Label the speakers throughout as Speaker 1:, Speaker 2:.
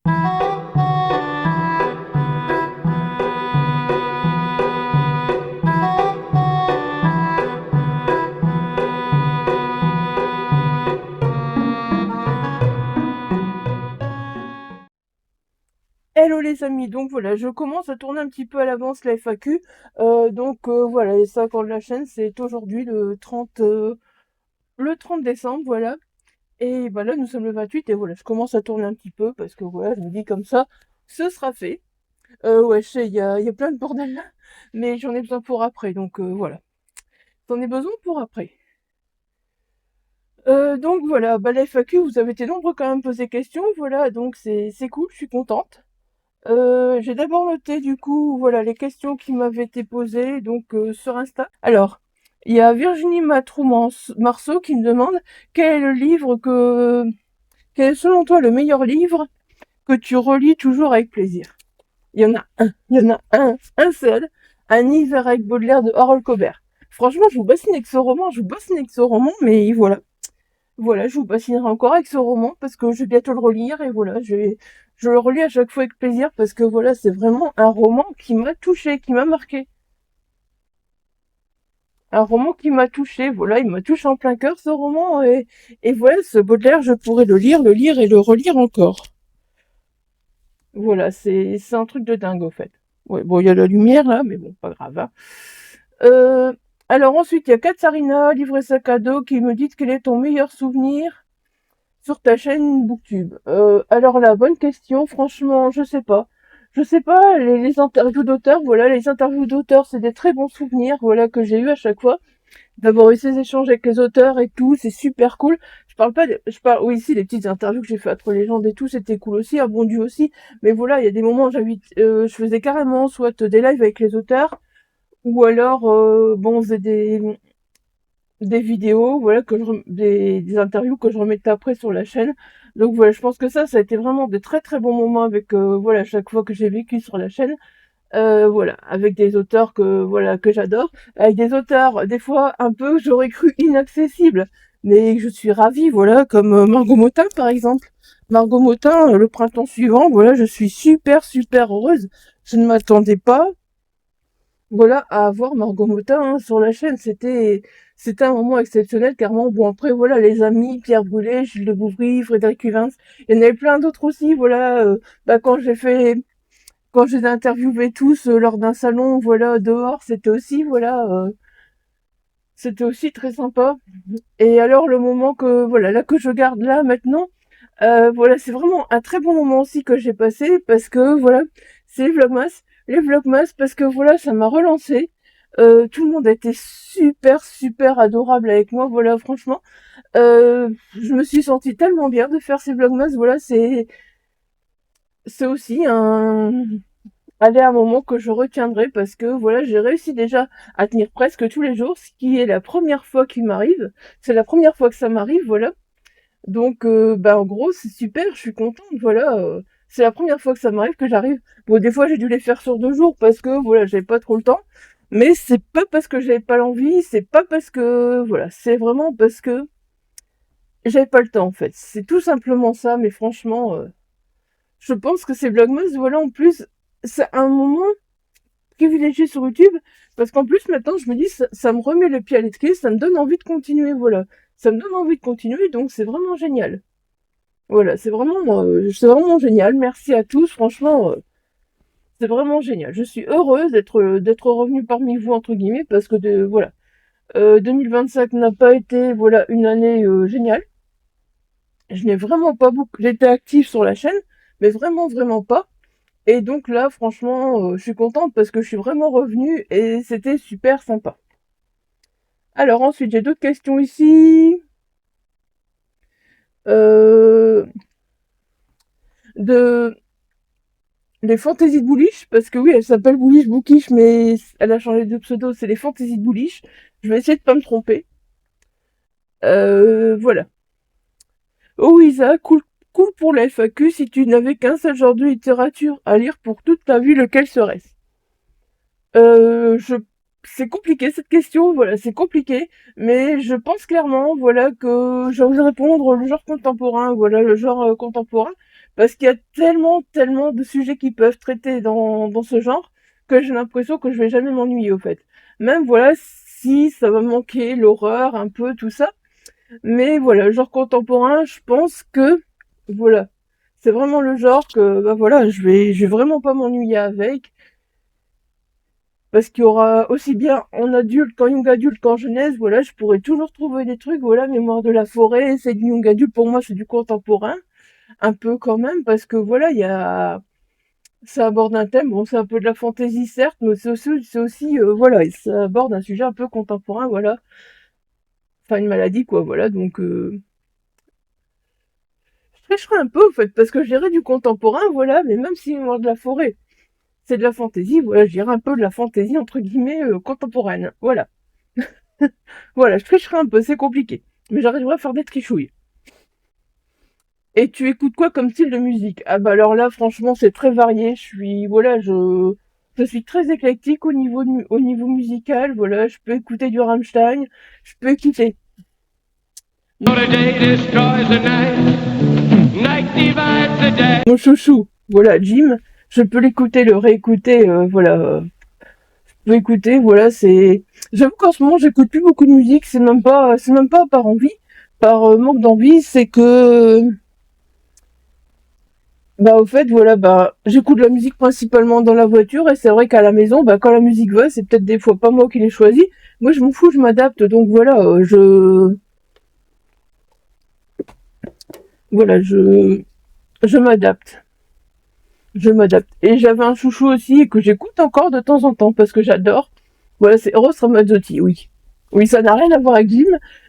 Speaker 1: Hello les amis, donc voilà, je commence à tourner un petit peu à l'avance la FAQ. Voilà, les 5 ans de la chaîne, c'est aujourd'hui le 30 décembre, voilà. Et bah là, nous sommes le 28 et voilà, je commence à tourner un petit peu parce que voilà, je me dis comme ça, ce sera fait. Ouais, je sais, il y a plein de bordel là, mais j'en ai besoin pour après, donc voilà. J'en ai besoin pour après. Donc voilà, bah la FAQ, vous avez été nombreux quand même à poser question, voilà, donc c'est cool, je suis contente. J'ai d'abord noté du coup, voilà, les questions qui m'avaient été posées donc sur Insta. Alors, il y a Virginie Marceau qui me demande quel est le livre quel est selon toi le meilleur livre que tu relis toujours avec plaisir. Il y en a un seul, Un hiver avec Baudelaire de Harold Cobert. Franchement, je vous bassine avec ce roman, mais voilà. Voilà, je vous bassinerai encore avec ce roman parce que je vais bientôt le relire et voilà, je le relis à chaque fois avec plaisir parce que voilà, c'est vraiment un roman qui m'a touché, qui m'a marqué. Un roman qui m'a touché, voilà, il m'a touché en plein cœur ce roman et voilà, ce Baudelaire, je pourrais le lire et le relire encore. Voilà, c'est un truc de dingue au fait. Ouais, bon, il y a la lumière là, mais bon, pas grave, hein. Euh, alors ensuite, il y a Katsarina, livre et sac à dos, qui me dit quel est ton meilleur souvenir sur ta chaîne Booktube. Alors là, bonne question, franchement, je sais pas. Je sais pas, les interviews d'auteurs, voilà, les interviews d'auteurs, c'est des très bons souvenirs, voilà, que j'ai eu à chaque fois. D'avoir eu ces échanges avec les auteurs et tout, c'est super cool. Je parle pas, je parle, oui, si, les petites interviews que j'ai fait entre légendes et tout, c'était cool aussi, a bon Dieu aussi. Mais voilà, il y a des moments où je faisais carrément soit des lives avec les auteurs, ou alors, bon, on faisait des vidéos, voilà, des interviews que je remettais après sur la chaîne. Donc voilà, je pense que ça a été vraiment des très très bons moments avec, voilà, chaque fois que j'ai vécu sur la chaîne. Voilà, avec des auteurs voilà, que j'adore, avec des auteurs, des fois, un peu, j'aurais cru inaccessibles, mais je suis ravie, voilà, comme Margot Motin, par exemple. Margot Motin, le printemps suivant, voilà, je suis super, super heureuse. Je ne m'attendais pas, voilà, à avoir Margot Motin hein, sur la chaîne. C'était un moment exceptionnel, carrément. Bon, après, voilà, les amis, Pierre Brûlé, Gilles de Bouvry, Frédéric Cuvins, il y en avait plein d'autres aussi, voilà. Bah, quand je les ai interviewés tous lors d'un salon, voilà, dehors, c'était aussi très sympa. Et alors, le moment que, voilà, là, que je garde là, maintenant, voilà, c'est vraiment un très bon moment aussi que j'ai passé parce que voilà, c'est les Vlogmas. Les Vlogmas parce que voilà, ça m'a relancé. Tout le monde a été super, super adorable avec moi. Voilà, franchement, je me suis sentie tellement bien de faire ces Vlogmas. Voilà, c'est aussi un moment que je retiendrai parce que voilà, j'ai réussi déjà à tenir presque tous les jours, ce qui est la première fois qu'il m'arrive. C'est la première fois que ça m'arrive, voilà. Donc, bah, en gros, c'est super, je suis contente, voilà. C'est la première fois que ça m'arrive que j'arrive. Bon, des fois, j'ai dû les faire sur 2 jours parce que, voilà, j'avais pas trop le temps. Mais c'est pas parce que j'avais pas l'envie, c'est pas parce que, voilà, c'est vraiment parce que j'avais pas le temps, en fait. C'est tout simplement ça, mais franchement, je pense que ces Vlogmas, voilà, en plus, c'est un moment privilégié sur YouTube parce qu'en plus, maintenant, je me dis, ça me remet le pied à l'étrier, ça me donne envie de continuer, voilà. Ça me donne envie de continuer, donc c'est vraiment génial. Voilà, c'est vraiment génial. Merci à tous. Franchement, c'est vraiment génial. Je suis heureuse d'être revenue parmi vous entre guillemets parce que 2025 n'a pas été voilà une année géniale. Je n'ai vraiment pas beaucoup. J'étais active sur la chaîne, mais vraiment vraiment pas. Et donc là, franchement, je suis contente parce que je suis vraiment revenue et c'était super sympa. Alors ensuite, j'ai d'autres questions ici. Euh, de Les fantaisies de Boulish, parce que oui, elle s'appelle Boulish Bookish, mais elle a changé de pseudo, c'est les fantaisies de Boulish. Je vais essayer de pas me tromper. Voilà. Oh Isa, cool, cool pour la FAQ. Si tu n'avais qu'un seul genre de littérature à lire pour toute ta vie, lequel serait-ce? euh, je... C'est compliqué cette question, voilà, c'est compliqué, mais je pense clairement, voilà, que j'ai envie de répondre le genre contemporain, voilà, le genre contemporain, parce qu'il y a tellement de sujets qui peuvent traiter dans ce genre, que j'ai l'impression que je vais jamais m'ennuyer, au fait. Même, voilà, si ça va me manquer l'horreur, un peu, tout ça, mais voilà, le genre contemporain, je pense que, voilà, c'est vraiment le genre que, bah voilà, je vais vraiment pas m'ennuyer avec, parce qu'il y aura aussi bien en adulte qu'en young adulte qu'en jeunesse, voilà, je pourrais toujours trouver des trucs, voilà, Mémoire de la forêt, c'est du young adulte, pour moi c'est du contemporain, un peu quand même, parce que voilà, ça aborde un thème, bon c'est un peu de la fantaisie certes, mais c'est aussi voilà, ça aborde un sujet un peu contemporain, voilà, enfin une maladie quoi, voilà, donc je tricherai un peu, au fait, parce que je dirais du contemporain, voilà, mais même si Mémoire de la forêt, c'est de la fantaisie, voilà, je dirais un peu de la fantaisie, entre guillemets, contemporaine, voilà. Voilà, je tricherai un peu, c'est compliqué, mais j'arriverai à faire des trichouilles. Et tu écoutes quoi comme style de musique? Ah bah alors là, franchement, c'est très varié, voilà, je suis très éclectique au niveau musical, voilà, je peux écouter du Rammstein, je peux écouter mon chouchou, voilà, Jim, je peux l'écouter, le réécouter, voilà, je peux écouter, voilà, j'avoue qu'en ce moment, j'écoute plus beaucoup de musique, c'est même pas par envie, par manque d'envie, c'est que, bah, au fait, voilà, bah, j'écoute la musique principalement dans la voiture, et c'est vrai qu'à la maison, bah, quand la musique va, c'est peut-être des fois pas moi qui l'ai choisi, moi je m'en fous, je m'adapte, donc voilà, voilà, je m'adapte. Je m'adapte. Et j'avais un chouchou aussi que j'écoute encore de temps en temps parce que j'adore. Voilà, c'est Eros Ramazzotti, oui. Oui, ça n'a rien à voir avec Jim,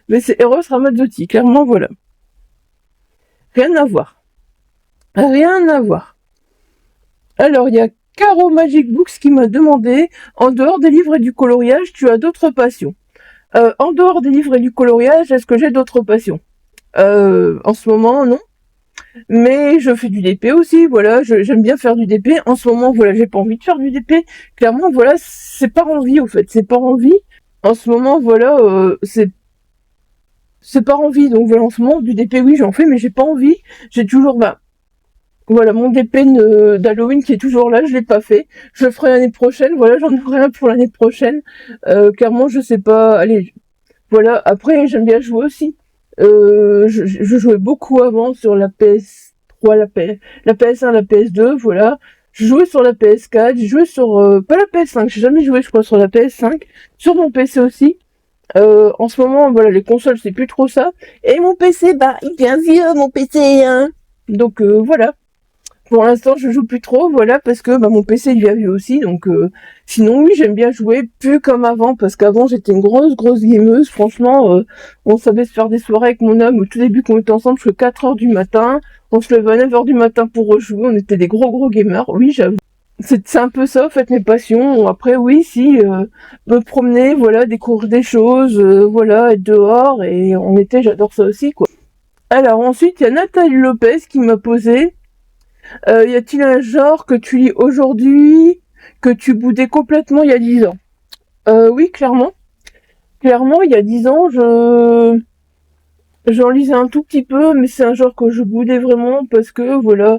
Speaker 1: mais c'est Eros Ramazzotti, clairement, voilà. Rien à voir. Rien à voir. Alors, il y a Caro Magic Books qui m'a demandé, en dehors des livres et du coloriage, tu as d'autres passions? En dehors des livres et du coloriage, est-ce que j'ai d'autres passions? En ce moment, non. Mais je fais du DP aussi, voilà, j'aime bien faire du DP. En ce moment, voilà, j'ai pas envie de faire du DP. Clairement, voilà, c'est par envie, au fait, c'est par envie. En ce moment, voilà, c'est par envie. Donc voilà, en ce moment, du DP, oui, j'en fais, mais j'ai pas envie. J'ai toujours, bah, voilà, mon DP d'Halloween qui est toujours là, je l'ai pas fait. Je le ferai l'année prochaine, voilà, j'en aurai un pour l'année prochaine. Clairement, je sais pas, allez, voilà, après, j'aime bien jouer aussi. Je jouais beaucoup avant sur la PS3, la PS1, la PS2, voilà. Je jouais sur la PS4, j'ai joué sur... pas la PS5, j'ai jamais joué, je crois, sur la PS5. Sur mon PC aussi. En ce moment, voilà, les consoles, c'est plus trop ça. Et mon PC, bah, il est bien vieux, mon PC, hein. Donc, voilà. Pour l'instant, je joue plus trop, voilà, parce que bah, mon PC il a vu aussi, donc sinon oui, j'aime bien jouer, plus comme avant, parce qu'avant j'étais une grosse gameuse, franchement, on savait se faire des soirées avec mon homme, au tout début qu'on était ensemble jusqu'à 4h du matin, on se levait à 9h du matin pour rejouer, on était des gros gamers, oui, j'avoue. C'est un peu ça, en fait, mes passions. Après, oui, si, me promener, voilà, découvrir des choses, voilà, être dehors, et en été, j'adore ça aussi, quoi. Alors ensuite, il y a Nathalie Lopez qui m'a posé: y a-t-il un genre que tu lis aujourd'hui, que tu boudais complètement il y a 10 ans? Oui, clairement. Clairement, il y a 10 ans, j'en lisais un tout petit peu, mais c'est un genre que je boudais vraiment parce que, voilà,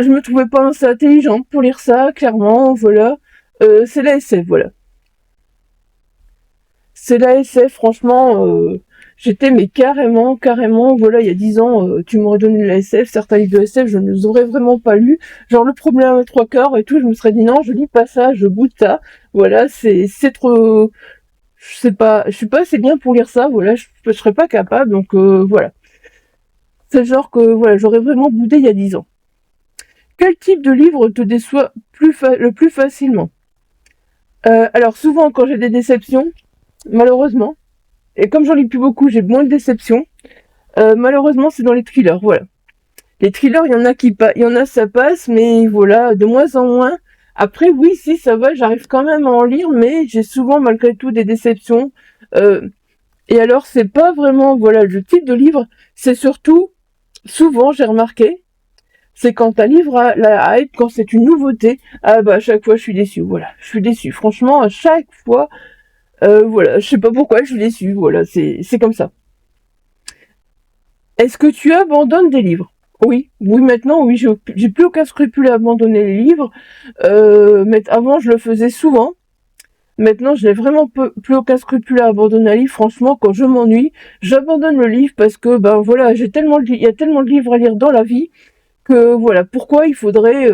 Speaker 1: je me trouvais pas assez intelligente pour lire ça, clairement, voilà. C'est la SF, voilà. C'est la SF, franchement, j'étais mais carrément, voilà, il y a 10 ans, tu m'aurais donné la SF, certains livres de SF, je ne les aurais vraiment pas lus. Genre le problème à 3 quarts et tout, je me serais dit non, je lis pas ça, je boude ça. Voilà, c'est trop, je sais pas, je suis pas assez bien pour lire ça, voilà, je serais pas capable, donc voilà. C'est le genre que, voilà, j'aurais vraiment boudé il y a 10 ans. Quel type de livre te déçoit le plus facilement? Alors souvent quand j'ai des déceptions, malheureusement, et comme j'en lis plus beaucoup, j'ai moins de déceptions. Malheureusement, c'est dans les thrillers, voilà. Les thrillers, il y en a il y en a ça passe, mais voilà, de moins en moins. Après, oui, si ça va, j'arrive quand même à en lire, mais j'ai souvent malgré tout des déceptions. Et alors, c'est pas vraiment, voilà, le type de livre, c'est surtout, souvent, j'ai remarqué, c'est quand un livre a la hype, quand c'est une nouveauté, ah bah à chaque fois je suis déçue, voilà, je suis déçue. Franchement, à chaque fois, voilà, je sais pas pourquoi je suis déçue, voilà, c'est comme ça. Est-ce que tu abandonnes des livres? Oui, oui, maintenant, oui, j'ai plus aucun scrupule à abandonner les livres. Mais avant, je le faisais souvent. Maintenant, je n'ai vraiment plus aucun scrupule à abandonner un livre. Franchement, quand je m'ennuie, j'abandonne le livre parce que, ben voilà, il y a tellement de livres à lire dans la vie que voilà, pourquoi il faudrait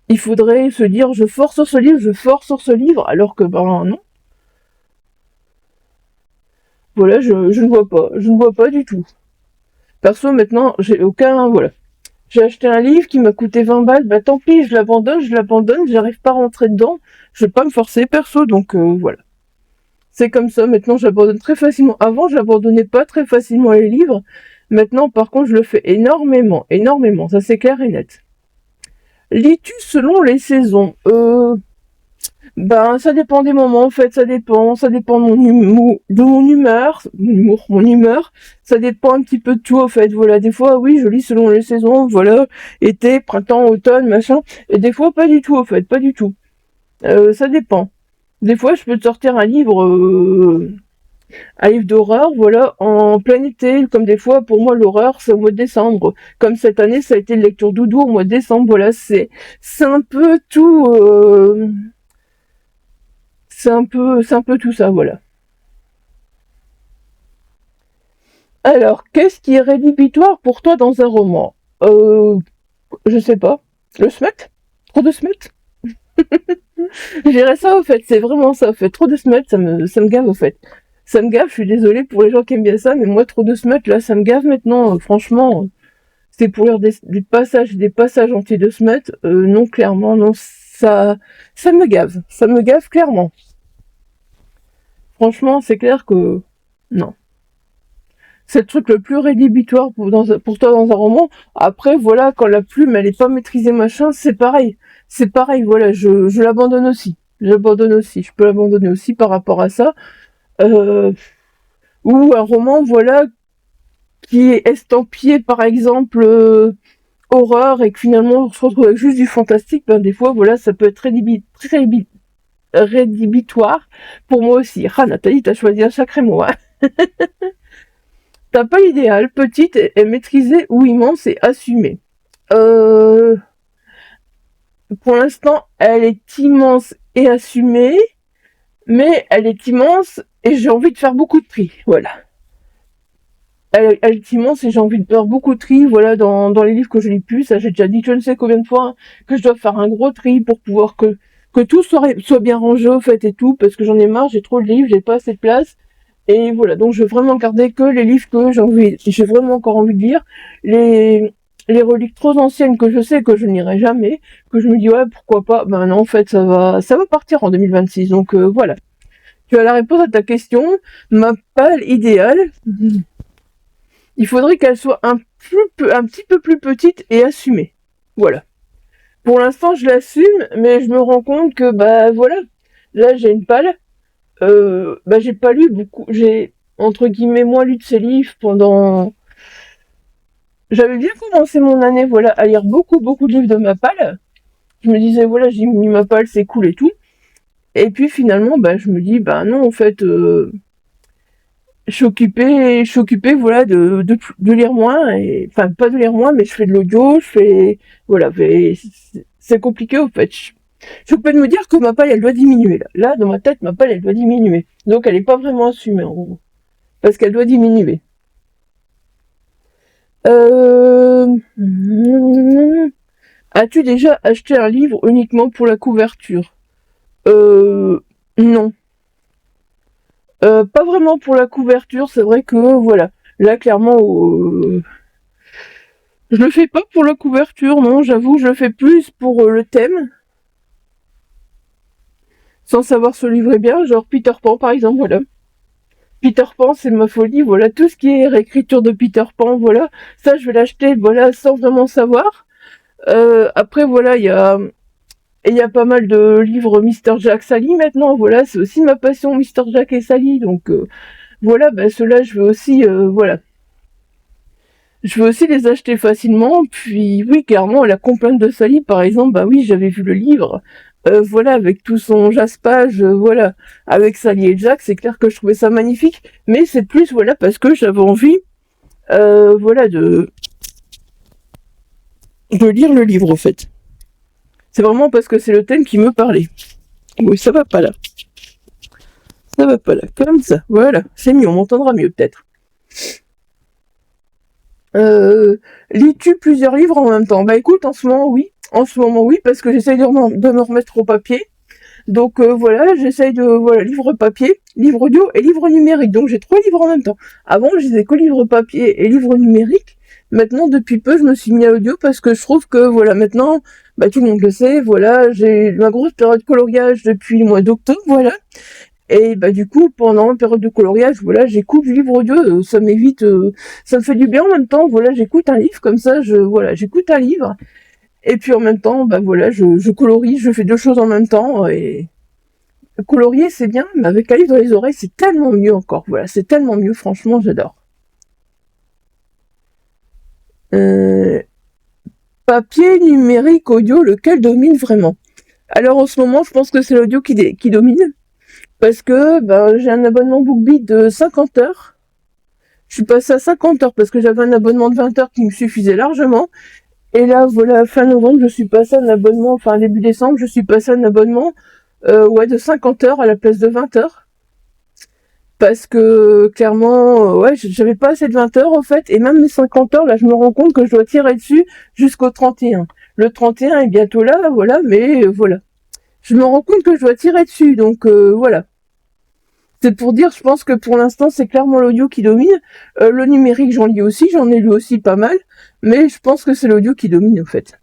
Speaker 1: se dire je force sur ce livre, je force sur ce livre, alors que ben non. Voilà, je ne vois pas, je ne vois pas du tout. Perso, maintenant, j'ai aucun, voilà. J'ai acheté un livre qui m'a coûté 20 balles, bah tant pis, je l'abandonne, j'arrive pas à rentrer dedans, je vais pas me forcer perso, donc voilà. C'est comme ça, maintenant j'abandonne très facilement. Avant, j'abandonnais pas très facilement les livres, maintenant par contre je le fais énormément, énormément, ça c'est clair et net. Lis-tu selon les saisons? Ben, ça dépend des moments, en fait, ça dépend de mon humeur, ça dépend un petit peu de tout, en fait, voilà, des fois, oui, je lis selon les saisons, voilà, été, printemps, automne, machin, et des fois, pas du tout, en fait, pas du tout, ça dépend. Des fois, je peux te sortir un livre d'horreur, voilà, en plein été, comme des fois, pour moi, l'horreur, c'est au mois de décembre, comme cette année, ça a été une lecture doudou au mois de décembre, voilà, c'est un peu tout, c'est un peu tout ça, voilà. Alors, qu'est-ce qui est rédhibitoire pour toi dans un roman? Je sais pas. Le smut? Trop de smut? Je dirais ça, au fait. C'est vraiment ça, au fait. Trop de smut, ça me gave, au fait. Ça me gave, je suis désolée pour les gens qui aiment bien ça, mais moi, trop de smut, là, ça me gave maintenant. Franchement, c'est pour lire des passages entiers de smut. Non, clairement, non, ça me gave. Ça me gave, clairement. Franchement, c'est clair que, non. C'est le truc le plus rédhibitoire pour toi dans un roman. Après, voilà, quand la plume, elle est pas maîtrisée, machin, c'est pareil. C'est pareil, voilà, je l'abandonne aussi. J'abandonne aussi. Je peux l'abandonner aussi par rapport à ça. Euh, ou un roman, voilà, qui est estampillé, par exemple, horreur, et que finalement, on se retrouve avec juste du fantastique, ben, des fois, voilà, ça peut être rédhibitoire pour moi aussi. Ah, Nathalie, t'as choisi un sacré mot, hein. T'as pas l'idéal, petite et maîtrisée ou immense et assumée. Euh, pour l'instant, elle est immense et assumée, mais elle est immense et j'ai envie de faire beaucoup de tri. Voilà. Elle est immense et j'ai envie de faire beaucoup de tri. Voilà, dans les livres que je lis plus, ça j'ai déjà dit je ne sais combien de fois que je dois faire un gros tri pour pouvoir que tout soit bien rangé au fait et tout, parce que j'en ai marre, j'ai trop de livres, j'ai pas assez de place. Et voilà, donc je veux vraiment garder que les livres que j'ai vraiment encore envie de lire. Les, les reliques trop anciennes que je sais que je n'irai jamais, que je me dis ouais, pourquoi pas, ben non, en fait, ça va partir en 2026. Donc voilà. Tu as la réponse à ta question. Ma palle idéale, il faudrait qu'elle soit un petit peu plus petite et assumée. Voilà. Pour l'instant, je l'assume, mais je me rends compte que, bah voilà, là j'ai une palle. Bah j'ai pas lu beaucoup, j'ai entre guillemets moins lu de ces livres pendant. J'avais bien commencé mon année, voilà, à lire beaucoup de livres de ma palle. Je me disais voilà, j'ai mis ma palle, c'est cool et tout. Et puis finalement, bah je me dis bah non, en fait, je suis occupée, voilà, de lire moins, et enfin pas de lire moins, mais je fais de l'audio, je fais voilà, c'est compliqué en fait. Je peux me dire que ma palle elle doit diminuer là. Là, dans ma tête, ma palle elle doit diminuer. Donc elle est pas vraiment assumée en gros. Parce qu'elle doit diminuer. Euh... As-tu déjà acheté un livre uniquement pour la couverture? Non. Pas vraiment pour la couverture, c'est vrai que voilà. Là, clairement, je le fais pas pour la couverture, non, j'avoue, je le fais plus pour le thème, sans savoir se livrer bien, genre Peter Pan par exemple, voilà. Peter Pan, c'est ma folie, voilà, tout ce qui est réécriture de Peter Pan, voilà, ça je vais l'acheter, voilà, sans vraiment savoir. Après, voilà, il y a pas mal de livres Mister Jack Sally maintenant, voilà, c'est aussi ma passion, Mister Jack et Sally, donc voilà, ben ceux-là, je veux aussi, voilà. Je veux aussi les acheter facilement, puis oui, clairement, la complainte de Sally, par exemple, bah oui, j'avais vu le livre, voilà, avec tout son jaspage, voilà, avec Sally et Jack, c'est clair que je trouvais ça magnifique, mais c'est plus, voilà, parce que j'avais envie, voilà, de lire le livre, en fait. C'est vraiment parce que c'est le thème qui me parlait. Oui, ça va pas là. Ça va pas là. Comme ça. Voilà. C'est mieux. On m'entendra mieux, peut-être. Lis-tu plusieurs livres en même temps? Bah écoute, en ce moment, oui. En ce moment, oui, parce que j'essaye de me remettre au papier. Donc voilà, j'essaye de livre papier, livre audio et livre numérique. Donc j'ai 3 livres en même temps. Avant, je disais que livre papier et livre numérique. Maintenant, depuis peu, je me suis mis à audio parce que je trouve que voilà, maintenant, bah tout le monde le sait, voilà, j'ai ma grosse période de coloriage depuis le mois d'octobre, voilà. Et bah du coup, pendant la période de coloriage, voilà, j'écoute du livre audio, ça m'évite, ça me fait du bien en même temps, voilà, j'écoute un livre comme ça, j'écoute un livre. Et puis en même temps, bah voilà, je colorie, je fais 2 choses en même temps, et colorier c'est bien, mais avec un livre dans les oreilles, c'est tellement mieux encore, voilà, c'est tellement mieux, franchement, j'adore. Euh, Papier, numérique, audio, lequel domine vraiment? Alors en ce moment, je pense que c'est l'audio qui domine, parce que ben, j'ai un abonnement BookBeat de 50 heures. Je suis passée à 50 heures parce que j'avais un abonnement de 20 heures qui me suffisait largement. Et là, voilà, fin novembre, je suis passée à un abonnement, enfin début décembre, je suis passée à un abonnement de 50 heures à la place de 20 heures. Parce que clairement, ouais, j'avais pas assez de 20 heures en fait, et même mes 50 heures, là, je me rends compte que je dois tirer dessus jusqu'au 31. Le 31 est bientôt là, voilà, mais voilà. Je me rends compte que je dois tirer dessus, donc voilà. C'est pour dire, je pense que pour l'instant, c'est clairement l'audio qui domine. Le numérique, j'en lis aussi, j'en ai lu aussi pas mal, mais je pense que c'est l'audio qui domine en fait.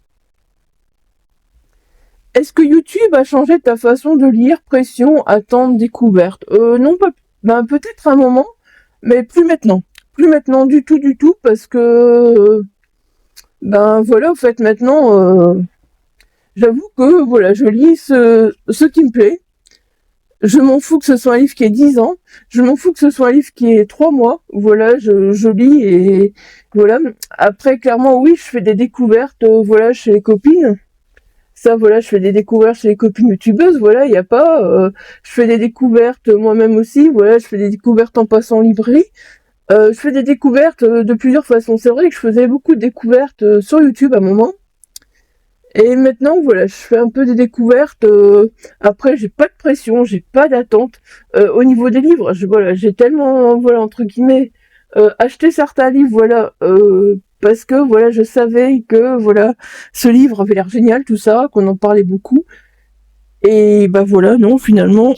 Speaker 1: Est-ce que YouTube a changé ta façon de lire, pression, attente, découverte? Non, pas, ben peut-être un moment, mais plus maintenant. Plus maintenant du tout, parce que ben voilà, en fait maintenant, j'avoue que voilà, je lis ce qui me plaît. Je m'en fous que ce soit un livre qui ait 10 ans, je m'en fous que ce soit un livre qui ait 3 mois, voilà, je lis et voilà. Après, clairement, oui, je fais des découvertes, voilà, chez les copines. Ça, voilà, je fais des découvertes chez les copines youtubeuses, voilà, il n'y a pas. Je fais des découvertes moi-même aussi, voilà, je fais des découvertes en passant en librairie. Je fais des découvertes de plusieurs façons. C'est vrai que je faisais beaucoup de découvertes sur YouTube à un moment. Et maintenant, voilà, je fais un peu des découvertes. Après, j'ai pas de pression, j'ai pas d'attente. Au niveau des livres, voilà, j'ai tellement, voilà, entre guillemets, acheté certains livres, voilà, parce que, voilà, je savais que, voilà, ce livre avait l'air génial, tout ça, qu'on en parlait beaucoup. Et bah voilà, non, finalement,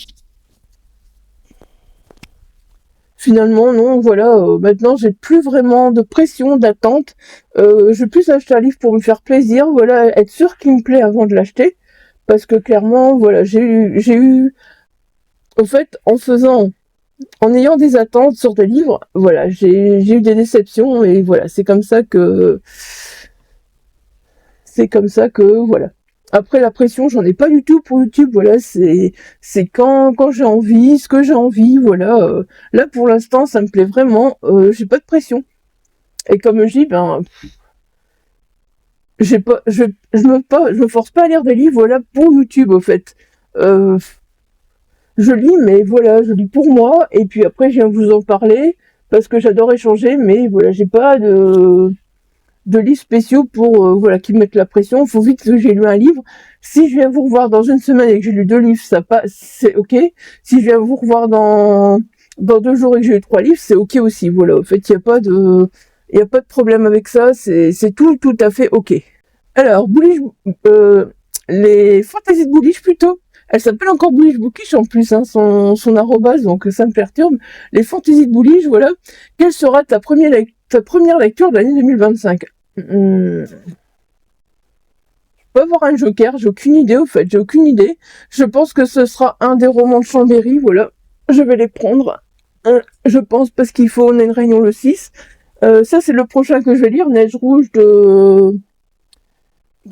Speaker 1: non, voilà, maintenant j'ai plus vraiment de pression, d'attente. Je vais plus acheter un livre pour me faire plaisir, voilà, être sûr qu'il me plaît avant de l'acheter. Parce que clairement, voilà, au fait, en ayant des attentes sur des livres, voilà, j'ai eu des déceptions et voilà, c'est comme ça que, voilà. Après, la pression, j'en ai pas du tout pour YouTube, voilà, c'est quand j'ai envie, ce que j'ai envie, voilà. Là, pour l'instant, ça me plaît vraiment, j'ai pas de pression. Et comme je dis, ben, j'ai pas, je me force pas à lire des livres, voilà, pour YouTube, au fait. Euh, je lis, mais voilà, je lis pour moi, et puis après, je viens vous en parler, parce que j'adore échanger, mais voilà, j'ai pas de livres spéciaux pour voilà qui me mettent la pression. Il faut vite que j'ai lu un livre. Si je viens vous revoir dans une semaine et que j'ai lu 2 livres, ça passe, c'est ok. Si je viens vous revoir dans 2 jours et que j'ai lu 3 livres, c'est ok aussi. Voilà, en fait, il y a pas de problème avec ça. C'est tout à fait ok. Alors, Bullish, euh, les fantaisies de Bullish plutôt. Elle s'appelle encore Bullish Bookish en plus, hein, son arrobase, donc ça me perturbe. Les fantaisies de Bullish, voilà. Quelle sera ta première lecture de l'année 2025? Je peux avoir un joker, j'ai aucune idée au fait, j'ai aucune idée. Je pense que ce sera un des romans de Chambéry, voilà. Je vais les prendre. Je pense parce qu'il faut, on a une réunion le 6. Ça c'est le prochain que je vais lire, Neige Rouge de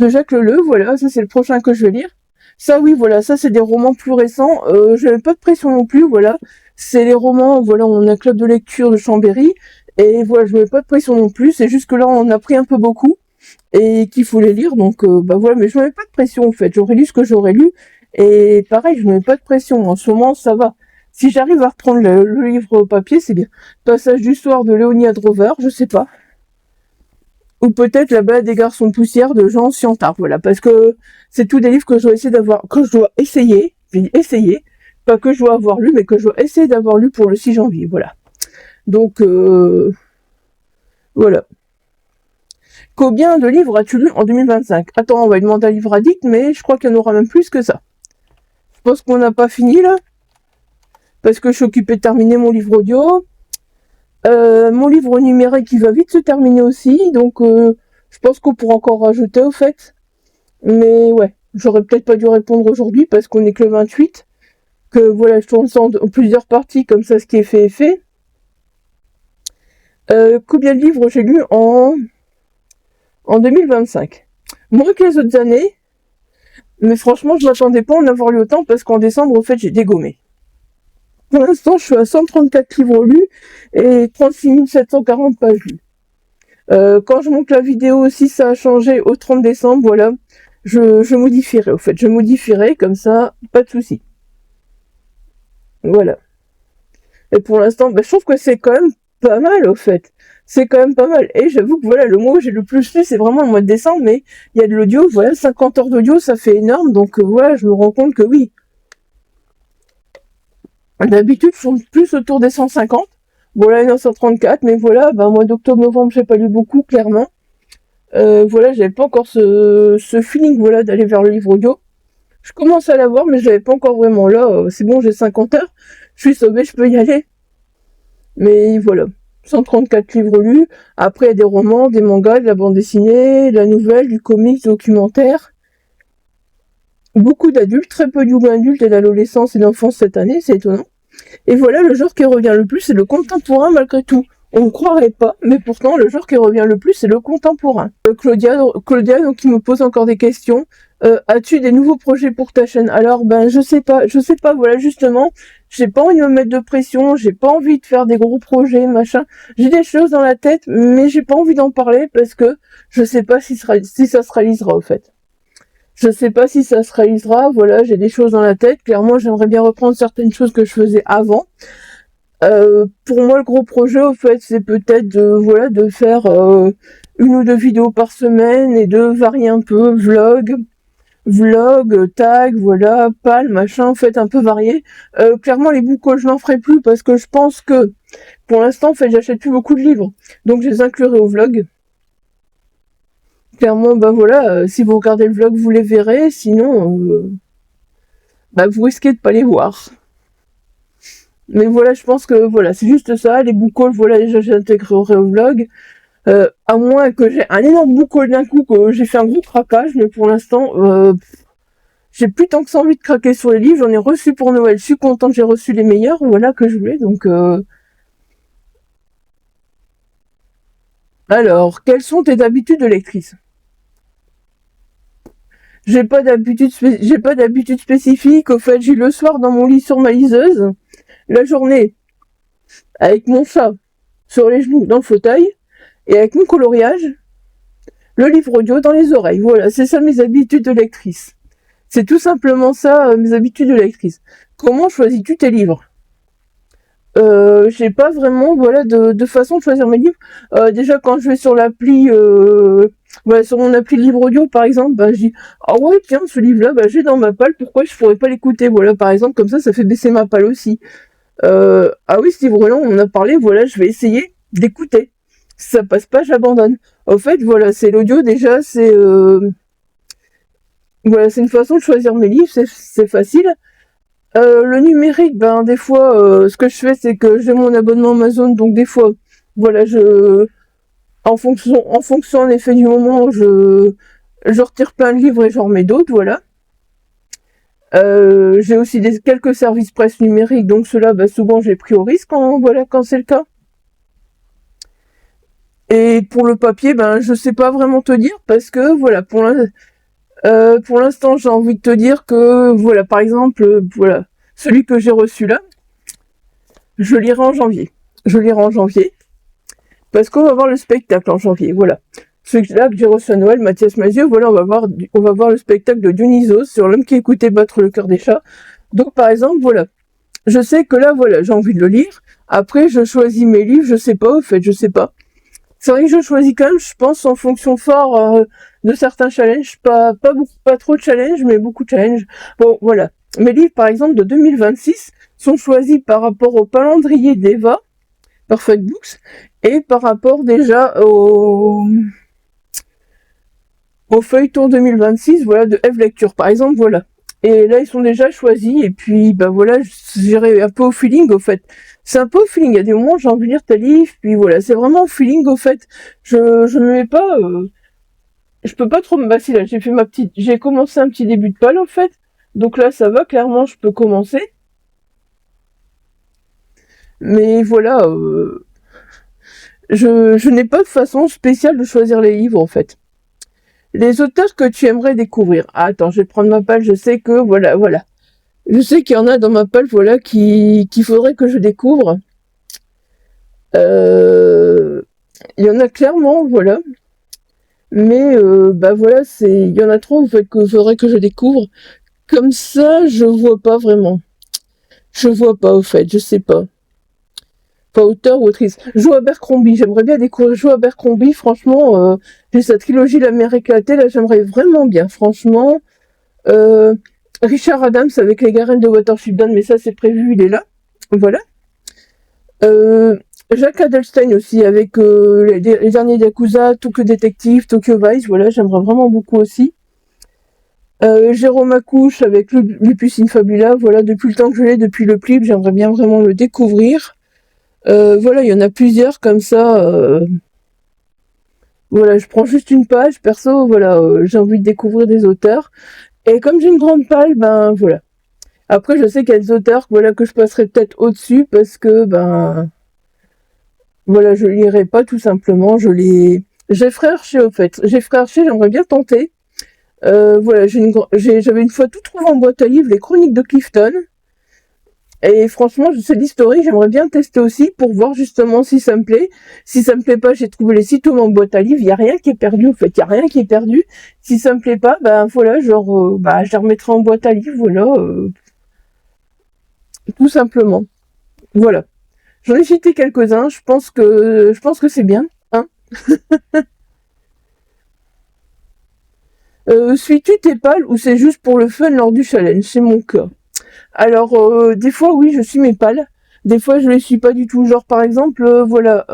Speaker 1: Jacques Leleu, voilà, ça c'est le prochain que je vais lire. Ça oui, voilà, ça c'est des romans plus récents. Je n'ai pas de pression non plus, voilà. C'est les romans, voilà, on a un club de lecture de Chambéry. Et voilà, je mets pas de pression non plus, c'est juste que là on a pris un peu beaucoup et qu'il faut les lire, donc bah voilà, mais je me mets pas de pression en fait, j'aurais lu ce que j'aurais lu, et pareil, je me mets pas de pression, en ce moment ça va. Si j'arrive à reprendre le livre papier, c'est bien. Passage du soir de Léonie Adrover, je sais pas. ou peut-être La balade des garçons de poussière de Jean Siantard, voilà, parce que c'est tous des livres que je dois essayer d'avoir, que je dois essayer, pas que je dois avoir lu, mais que je dois essayer d'avoir lu pour le 6 janvier, voilà. Donc, voilà. Combien de livres as-tu lu en 2025? Attends, on va demander un livre addict, mais je crois qu'il y en aura même plus que ça. Je pense qu'on n'a pas fini, là, parce que je suis occupée de terminer mon livre audio. Mon livre numérique, il va vite se terminer aussi, donc je pense qu'on pourra encore rajouter, au fait. Mais ouais, j'aurais peut-être pas dû répondre aujourd'hui, parce qu'on est que le 28. Que voilà, je tourne ça en plusieurs parties, comme ça, ce qui est fait est fait. Combien de livres j'ai lu en 2025? Moins que les autres années, mais franchement, je m'attendais pas à en avoir lu autant, parce qu'en décembre, au fait, j'ai dégommé. Pour l'instant, je suis à 134 livres lus et 36 740 pages lues. Quand je monte la vidéo, si ça a changé au 30 décembre, voilà, je modifierai, au fait. Je modifierai, comme ça, pas de souci. Voilà. Et pour l'instant, je trouve que c'est quand même pas mal, au fait. C'est quand même pas mal. Et j'avoue que voilà, le mois où j'ai le plus lu, c'est vraiment le mois de décembre, mais il y a de l'audio, voilà, 50 heures d'audio, ça fait énorme, donc voilà, je me rends compte que oui. D'habitude, je tourne plus autour des 150. Voilà, il y en a 134, mais voilà, mois d'octobre-novembre, j'ai pas lu beaucoup, clairement. Voilà, j'avais pas encore ce feeling, voilà, d'aller vers le livre audio. Je commence à l'avoir, mais je l'avais pas encore vraiment là. C'est bon, j'ai 50 heures, je suis sauvée, je peux y aller. Mais voilà, 134 livres lus. Après, il y a des romans, des mangas, de la bande dessinée, de la nouvelle, du comics, documentaire. Beaucoup d'adultes, très peu de young adultes et d'adolescence et d'enfance cette année, c'est étonnant. Et voilà, le genre qui revient le plus, c'est le contemporain malgré tout. On ne croirait pas, mais pourtant, le genre qui revient le plus, c'est le contemporain. Claudia, donc, qui me pose encore des questions. As-tu des nouveaux projets pour ta chaîne? Alors, je sais pas, voilà, justement, j'ai pas envie de me mettre de pression, j'ai pas envie de faire des gros projets, machin. J'ai des choses dans la tête, mais j'ai pas envie d'en parler parce que je sais pas si ça se réalisera, au fait. Je sais pas si ça se réalisera, voilà, j'ai des choses dans la tête. Clairement, j'aimerais bien reprendre certaines choses que je faisais avant. Pour moi, le gros projet, au fait, c'est peut-être de faire une ou deux vidéos par semaine et de varier un peu, vlog, tag, voilà, pal, machin, en fait, un peu varié. Clairement, les book hauls, je n'en ferai plus parce que je pense que, pour l'instant, en fait, j'achète plus beaucoup de livres. Donc, je les inclurai au vlog. Clairement, voilà, si vous regardez le vlog, vous les verrez, sinon, vous risquez de pas les voir. Mais voilà, je pense que voilà, c'est juste ça. Les book hauls, voilà, déjà j'intégrerai au vlog. À moins que j'ai un énorme book haul d'un coup, que j'ai fait un gros craquage, mais pour l'instant, j'ai plus tant que ça envie de craquer sur les livres. J'en ai reçu pour Noël, je suis contente, j'ai reçu les meilleurs, voilà, que je voulais. Donc, alors, quelles sont tes habitudes de lectrice? J'ai pas d'habitude spécifique. Au fait, j'ai le soir dans mon lit sur ma liseuse, la journée avec mon chat sur les genoux dans le fauteuil et avec mon coloriage, le livre audio dans les oreilles. Voilà, c'est ça mes habitudes de lectrice. C'est tout simplement ça, mes habitudes de lectrice. Comment choisis-tu tes livres? J'ai pas vraiment de façon de choisir mes livres. Déjà quand je vais sur l'appli, sur mon appli de livre audio par exemple, je dis ah ouais tiens ce livre là j'ai dans ma palle, pourquoi je pourrais pas l'écouter, voilà, par exemple, comme ça fait baisser ma palle aussi. Ah oui, ce livre là on en a parlé, voilà, je vais essayer d'écouter. Si ça passe pas, j'abandonne. Au fait voilà, c'est l'audio déjà, c'est c'est une façon de choisir mes livres, c'est facile. Le numérique, des fois, ce que je fais, c'est que j'ai mon abonnement Amazon, donc des fois, voilà, en fonction en effet du moment, je retire plein de livres et j'en remets d'autres, voilà. J'ai aussi quelques services presse numériques, donc ceux-là, souvent, j'ai pris au risque quand c'est le cas. Et pour le papier, je sais pas vraiment te dire, parce que, voilà, pour l'instant, j'ai envie de te dire que, voilà, par exemple, voilà, celui que j'ai reçu là, je lirai en janvier. Parce qu'on va voir le spectacle en janvier, voilà. Celui-là que j'ai reçu à Noël, Mathias Mazieux, voilà, on va voir le spectacle de Dionysos sur l'homme qui écoutait battre le cœur des chats. Donc, par exemple, voilà. Je sais que là, voilà, j'ai envie de le lire. Après, je choisis mes livres, je sais pas, au fait, je sais pas. C'est vrai que je choisis quand même, je pense, en fonction fort de certains challenges, pas trop de challenges, mais beaucoup de challenges. Bon, voilà. Mes livres, par exemple, de 2026 sont choisis par rapport au calendrier d'Eva, Perfect Books, et par rapport déjà au feuilleton 2026, voilà, de Eve Lecture, par exemple, voilà. Et là, ils sont déjà choisis, et puis, bah voilà, j'irai un peu au feeling, au fait. C'est un peu au feeling, il y a des moments, j'ai envie de lire tes livres, puis voilà, c'est vraiment au feeling, au fait. Je ne mets pas, je peux pas trop me basser là, j'ai commencé un petit début de pal, au fait. Donc là, ça va, clairement, je peux commencer. Mais voilà, je n'ai pas de façon spéciale de choisir les livres, en fait. Les auteurs que tu aimerais découvrir. Ah, attends, je vais prendre ma palle, je sais que, voilà. Je sais qu'il y en a dans ma palle, voilà, qu'il faudrait que je découvre. Il y en a clairement, voilà. Mais, bah voilà, il y en a trop, en fait, qu'il faudrait que je découvre. Comme ça, je vois pas vraiment. Je vois pas, au fait, je sais pas. Pas auteur ou autrice. Joe Abercrombie, j'aimerais bien découvrir Joe Abercrombie, franchement, j'ai sa trilogie L'Amérique éclatée, là, j'aimerais vraiment bien, franchement. Richard Adams avec les Garènes de Watership Down, mais ça c'est prévu, il est là. Voilà. Jacques Adelstein aussi avec les derniers Yakuza, Tokyo Detective, Tokyo Vice, voilà, j'aimerais vraiment beaucoup aussi. Jérôme Accouche avec Lupus in Fabula, voilà, depuis le temps que je l'ai, depuis le clip, j'aimerais bien vraiment le découvrir. Voilà, il y en a plusieurs comme ça. Voilà, je prends juste une page, perso, voilà, j'ai envie de découvrir des auteurs. Et comme j'ai une grande palle, ben voilà. Après, je sais qu'il y a des auteurs, voilà, que je passerai peut-être au-dessus parce que, ben, voilà, je lirai pas tout simplement. J'ai Frère Archer, au fait. J'ai Frère Archer, j'aimerais bien tenter. Voilà, j'avais une fois tout trouvé en boîte à livres, les Chroniques de Clifton. Et franchement, c'est l'historique, j'aimerais bien tester aussi pour voir justement si ça me plaît. Si ça me plaît pas, j'ai trouvé les 6 tomes en boîte à livres, il n'y a rien qui est perdu, en fait, il n'y a rien qui est perdu. Si ça me plaît pas, ben voilà, genre, je les remettrai en boîte à livres, voilà, tout simplement. Voilà. J'en ai cité quelques-uns, je pense que c'est bien, hein. Suis-tu tes pales ou c'est juste pour le fun lors du challenge? C'est mon cas. Alors, des fois, oui, je suis mes pales. Des fois, je les suis pas du tout. Genre, par exemple, voilà,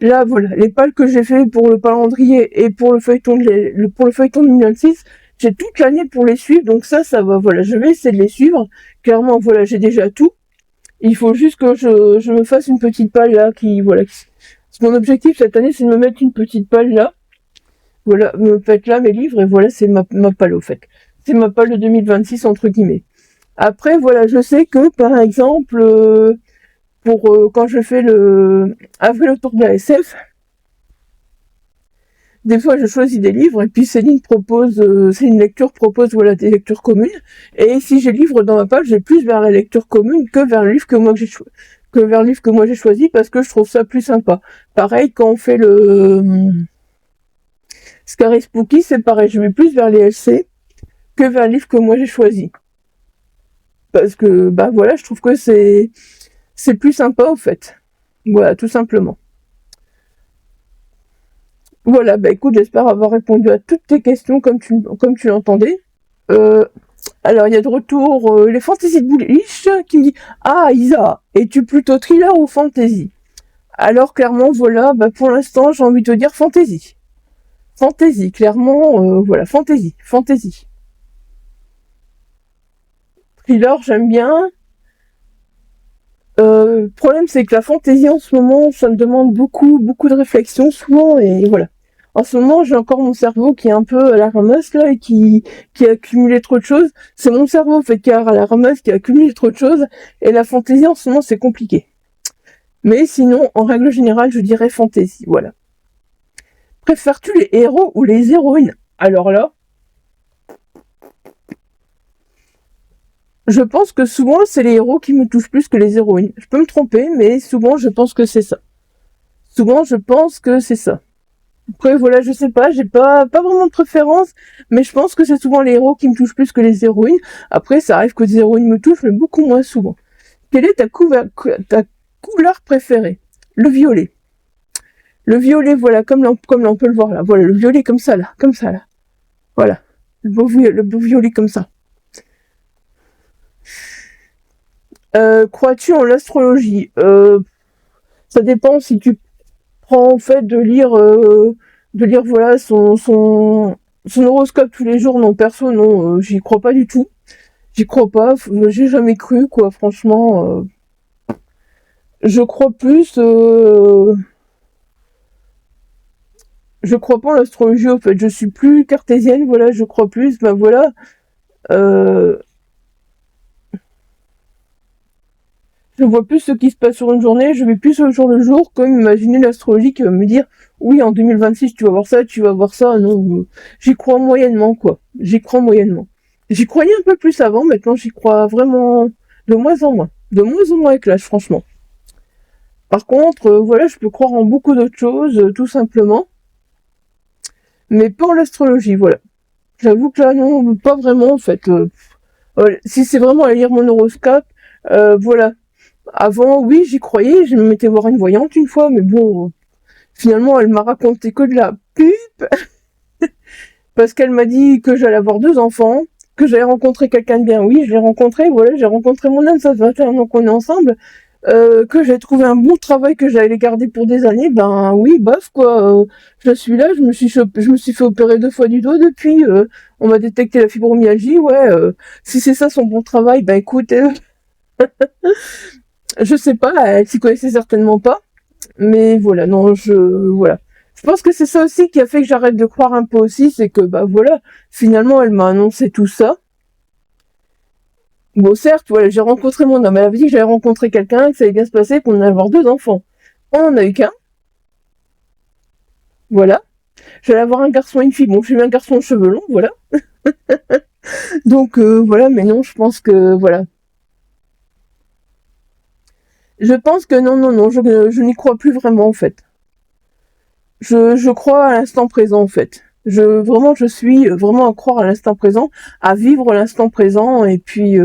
Speaker 1: là, voilà, les pales que j'ai fait pour le calendrier et pour le feuilleton pour le feuilleton de 2026, j'ai toute l'année pour les suivre. Donc ça va, voilà, je vais essayer de les suivre. Clairement, voilà, j'ai déjà tout. Il faut juste que je me fasse une petite palle là voilà. Mon objectif cette année, c'est de me mettre une petite palle là. Voilà, me mettre là mes livres et voilà, c'est ma palle au fait. C'est ma palle de 2026 entre guillemets. Après, voilà, je sais que, par exemple, quand je fais le Avril autour de la SF, des fois je choisis des livres et puis Céline Lecture propose voilà, des lectures communes. Et si j'ai le livre dans ma page, j'ai plus vers la lecture commune que vers le livre que moi j'ai choisi parce que je trouve ça plus sympa. Pareil, quand on fait le Scary Spooky, c'est pareil, je vais plus vers les LC que vers le livre que moi j'ai choisi. Parce que, bah voilà, je trouve que c'est plus sympa, en fait. Voilà, tout simplement. Voilà, bah écoute, j'espère avoir répondu à toutes tes questions comme tu l'entendais. Alors, il y a de retour les fantaisies de Bullish qui me dit Ah, Isa, es-tu plutôt thriller ou fantasy? Alors, clairement, voilà, bah pour l'instant, j'ai envie de te dire fantasy. Fantasy, clairement, voilà, fantasy. Thriller, j'aime bien. Le problème, c'est que la fantaisie en ce moment, ça me demande beaucoup de réflexion souvent, et voilà. En ce moment, j'ai encore mon cerveau qui est un peu à la ramasse là et qui a accumulé trop de choses. C'est mon cerveau en fait qui est à la ramasse, qui a accumulé trop de choses. Et la fantaisie en ce moment, c'est compliqué. Mais sinon, en règle générale, je dirais fantaisie. Voilà. Préfères-tu les héros ou les héroïnes? Alors là, je pense que souvent, c'est les héros qui me touchent plus que les héroïnes. Je peux me tromper, mais souvent, je pense que c'est ça. Après, voilà, je sais pas, j'ai pas vraiment de préférence, mais je pense que c'est souvent les héros qui me touchent plus que les héroïnes. Après, ça arrive que des héroïnes me touchent, mais beaucoup moins souvent. Quelle est ta couleur préférée? Le violet. Le violet, voilà, comme là on peut le voir là. Voilà, le violet comme ça là. Voilà. Le beau violet comme ça. Crois-tu en l'astrologie? Ça dépend si tu prends en fait de lire voilà son horoscope tous les jours. Non, perso, non, j'y crois pas du tout. J'y crois pas, j'ai jamais cru, quoi, franchement. Je crois plus. Je crois pas en l'astrologie, en fait. Je suis plus cartésienne, voilà, je crois plus. Ben voilà. Euh, je vois plus ce qui se passe sur une journée, je vais plus au jour le jour, comme imaginer l'astrologie qui va me dire oui, en 2026, tu vas voir ça, tu vas voir ça. Non, j'y crois moyennement, quoi. J'y crois moyennement. J'y croyais un peu plus avant, maintenant j'y crois vraiment de moins en moins. De moins en moins avec l'âge, franchement. Par contre, voilà, je peux croire en beaucoup d'autres choses, tout simplement. Mais pas en l'astrologie, voilà. J'avoue que là, non, pas vraiment, en fait. Si c'est vraiment à lire mon horoscope, voilà. Avant, oui, j'y croyais, je me mettais voir une voyante une fois, mais bon, finalement, elle m'a raconté que de la pub, parce qu'elle m'a dit que j'allais avoir 2 enfants, que j'allais rencontrer quelqu'un de bien. Oui, je l'ai rencontré, voilà, j'ai rencontré mon âme, ça fait 21 ans qu'on est ensemble. Que j'ai trouvé un bon travail, que j'allais les garder pour des années, ben oui, bof quoi. Je suis là, je me suis fait opérer 2 fois du dos depuis. On m'a détecté la fibromyalgie, ouais. Si c'est ça son bon travail, ben écoute, je sais pas, elle s'y connaissait certainement pas. Mais voilà, non, voilà. Je pense que c'est ça aussi qui a fait que j'arrête de croire un peu aussi, c'est que bah voilà, finalement elle m'a annoncé tout ça. Bon, certes, voilà, j'ai rencontré mon homme. Elle avait dit que j'allais rencontrer quelqu'un, que ça allait bien se passer, qu'on allait avoir 2 enfants. On en a eu qu'un, voilà. J'allais avoir un garçon et une fille. Bon, j'ai eu un garçon aux cheveux longs, voilà. Donc voilà, mais non, je pense que voilà. Je pense que non, je n'y crois plus vraiment en fait. Je crois à l'instant présent en fait. Je suis vraiment à croire à l'instant présent, à vivre l'instant présent et puis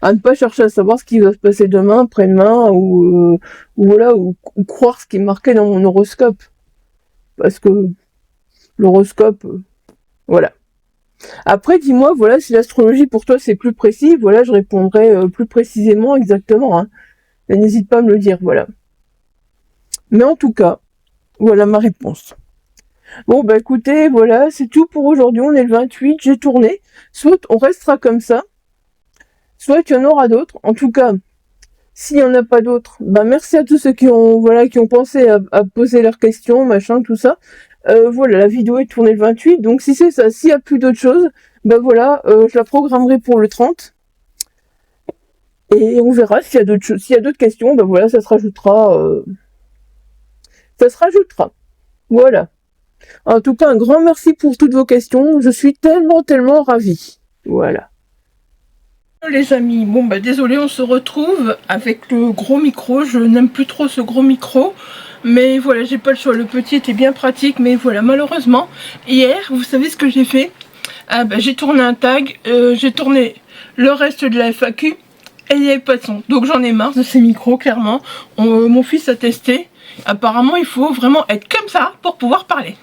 Speaker 1: à ne pas chercher à savoir ce qui va se passer demain, après-demain ou voilà ou croire ce qui est marqué dans mon horoscope parce que l'horoscope voilà. Après dis-moi voilà si l'astrologie pour toi c'est plus précis, voilà je répondrai plus précisément exactement hein. Mais n'hésite pas à me le dire voilà. Mais en tout cas, voilà ma réponse. Bon, bah écoutez, voilà, c'est tout pour aujourd'hui. On est le 28, j'ai tourné. Soit on restera comme ça, soit il y en aura d'autres. En tout cas, s'il n'y en a pas d'autres, bah merci à tous ceux qui ont pensé à poser leurs questions, machin, tout ça. Voilà, la vidéo est tournée le 28, donc si c'est ça, s'il n'y a plus d'autres choses, bah voilà, je la programmerai pour le 30. Et on verra s'il y a d'autres choses. S'il y a d'autres questions, bah voilà, ça se rajoutera. Ça se rajoutera. Voilà. En tout cas, un grand merci pour toutes vos questions. Je suis tellement ravie. Voilà. Les amis, bon bah désolé, on se retrouve avec le gros micro. Je n'aime plus trop ce gros micro. Mais voilà, j'ai pas le choix. Le petit était bien pratique. Mais voilà, malheureusement, hier, vous savez ce que j'ai fait? Ah bah j'ai tourné un tag. J'ai tourné le reste de la FAQ. Et il n'y avait pas de son. Donc j'en ai marre de ces micros, clairement. Mon fils a testé. Apparemment, il faut vraiment être comme ça pour pouvoir parler.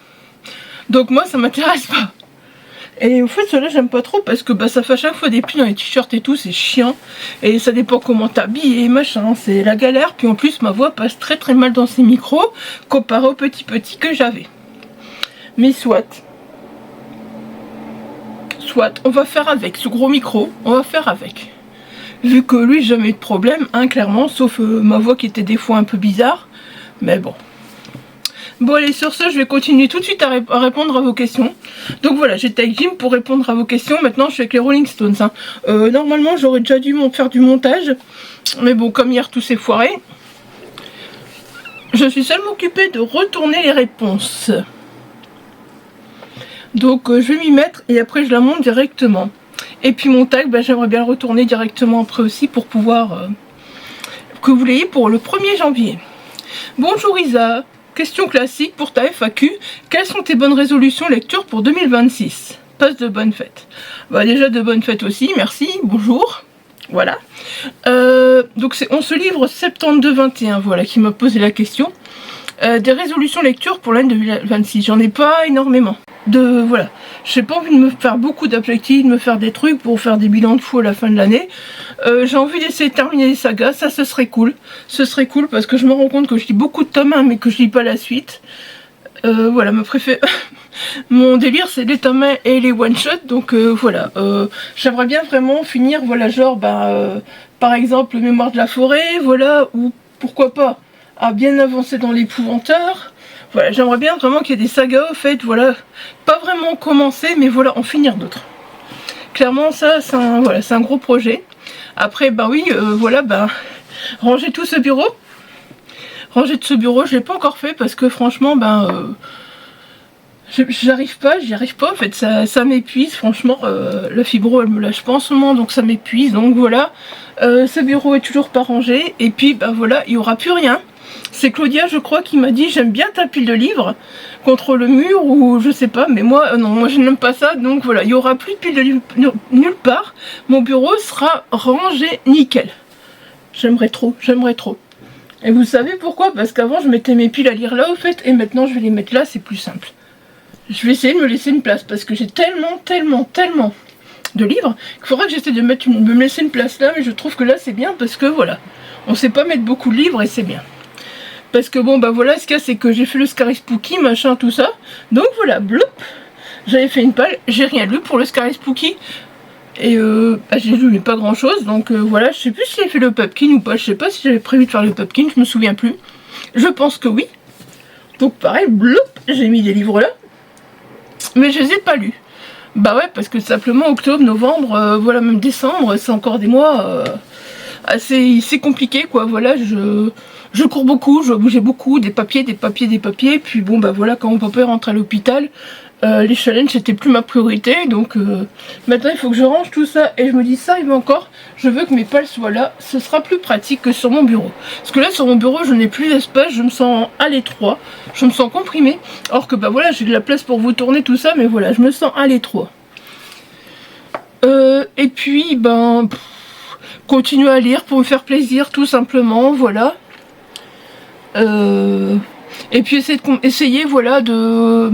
Speaker 1: Donc moi, ça m'intéresse pas. Et au fait, cela j'aime pas trop parce que bah, ça fait à chaque fois des plis dans les t-shirts et tout, c'est chiant. Et ça dépend comment t'habilles et machin, c'est la galère. Puis en plus, ma voix passe très mal dans ces micros comparé au petit que j'avais. Mais soit, on va faire avec ce gros micro, on va faire avec. Vu que lui, jamais eu de problème, hein, clairement, sauf ma voix qui était des fois un peu bizarre. Mais bon. Bon allez, sur ce, je vais continuer tout de suite à répondre à vos questions. Donc voilà, j'étais avec Jim pour répondre à vos questions. Maintenant, je suis avec les Rolling Stones. Hein. Normalement, j'aurais déjà dû faire du montage. Mais bon, comme hier, tout s'est foiré. Je suis seulement occupée de retourner les réponses. Donc, je vais m'y mettre et après, je la monte directement. Et puis mon tag, bah, j'aimerais bien le retourner directement après aussi pour pouvoir... que vous l'ayez pour le 1er janvier. Bonjour Isa. Question classique pour ta FAQ. Quelles sont tes bonnes résolutions lecture pour 2026? Passe de bonnes fêtes. Bah déjà de bonnes fêtes aussi, merci, bonjour. Voilà. Donc c'est On se livre 72-21, voilà, qui m'a posé la question. des résolutions lecture pour l'année 2026. J'en ai pas énormément. Voilà. J'ai pas envie de me faire beaucoup d'objectifs, de me faire des trucs pour faire des bilans de fou à la fin de l'année. J'ai envie d'essayer de terminer les sagas, ça ce serait cool. Ce serait cool parce que je me rends compte que je lis beaucoup de tomes 1 mais que je lis pas la suite. Voilà, mon délire c'est les tomes 1 et les one-shots, donc voilà. J'aimerais bien vraiment finir, voilà, genre, par exemple, le Mémoire de la forêt, voilà, ou pourquoi pas, à bien avancer dans l'épouvanteur. Voilà, j'aimerais bien vraiment qu'il y ait des sagas, au fait, voilà, pas vraiment commencer, mais voilà, en finir d'autres. Clairement, ça, c'est un gros projet. Après, oui, voilà, ranger tout ce bureau. Ranger tout ce bureau, je l'ai pas encore fait parce que franchement, j'y arrive pas, en fait, ça m'épuise, franchement, la fibro, elle me lâche pas en ce moment, donc ça m'épuise, donc voilà. Ce bureau est toujours pas rangé, et puis, voilà, il y aura plus rien. C'est Claudia, je crois, qui m'a dit j'aime bien ta pile de livres contre le mur ou je sais pas, mais moi non, moi je n'aime pas ça, donc voilà, il n'y aura plus de pile de livres nulle part. Mon bureau sera rangé nickel. J'aimerais trop, j'aimerais trop. Et vous savez pourquoi? Parce qu'avant je mettais mes piles à lire là au fait, et maintenant je vais les mettre là, c'est plus simple. Je vais essayer de me laisser une place parce que j'ai tellement de livres qu'il faudra que j'essaie de me laisser une place là, mais je trouve que là c'est bien parce que voilà, on sait pas mettre beaucoup de livres et c'est bien. Parce que bon, voilà, ce qu'il y a, c'est que j'ai fait le Scary Spooky, machin, tout ça. Donc voilà, bloup, j'avais fait une palle, j'ai rien lu pour le Scary Spooky. Et j'ai lu mais pas grand chose, donc voilà, je sais plus si j'ai fait le Pupkin ou pas, je sais pas si j'avais prévu de faire le Pupkin, je me souviens plus. Je pense que oui. Donc pareil, bloup, j'ai mis des livres là. Mais je les ai pas lus. Bah ouais, parce que simplement octobre, novembre, voilà, même décembre, c'est encore des mois assez compliqué, quoi, voilà, je cours beaucoup, je dois bouger beaucoup, des papiers, puis bon, voilà, quand mon papa rentre à l'hôpital, les challenges c'était plus ma priorité, donc maintenant il faut que je range tout ça, et je me dis ça, il va encore, je veux que mes pales soient là, ce sera plus pratique que sur mon bureau. Parce que là, sur mon bureau, je n'ai plus d'espace, je me sens à l'étroit, je me sens comprimée, alors que voilà, j'ai de la place pour vous tourner tout ça, mais voilà, je me sens à l'étroit. Et puis, continuer à lire pour me faire plaisir, tout simplement, voilà. Et puis essayer voilà, d'être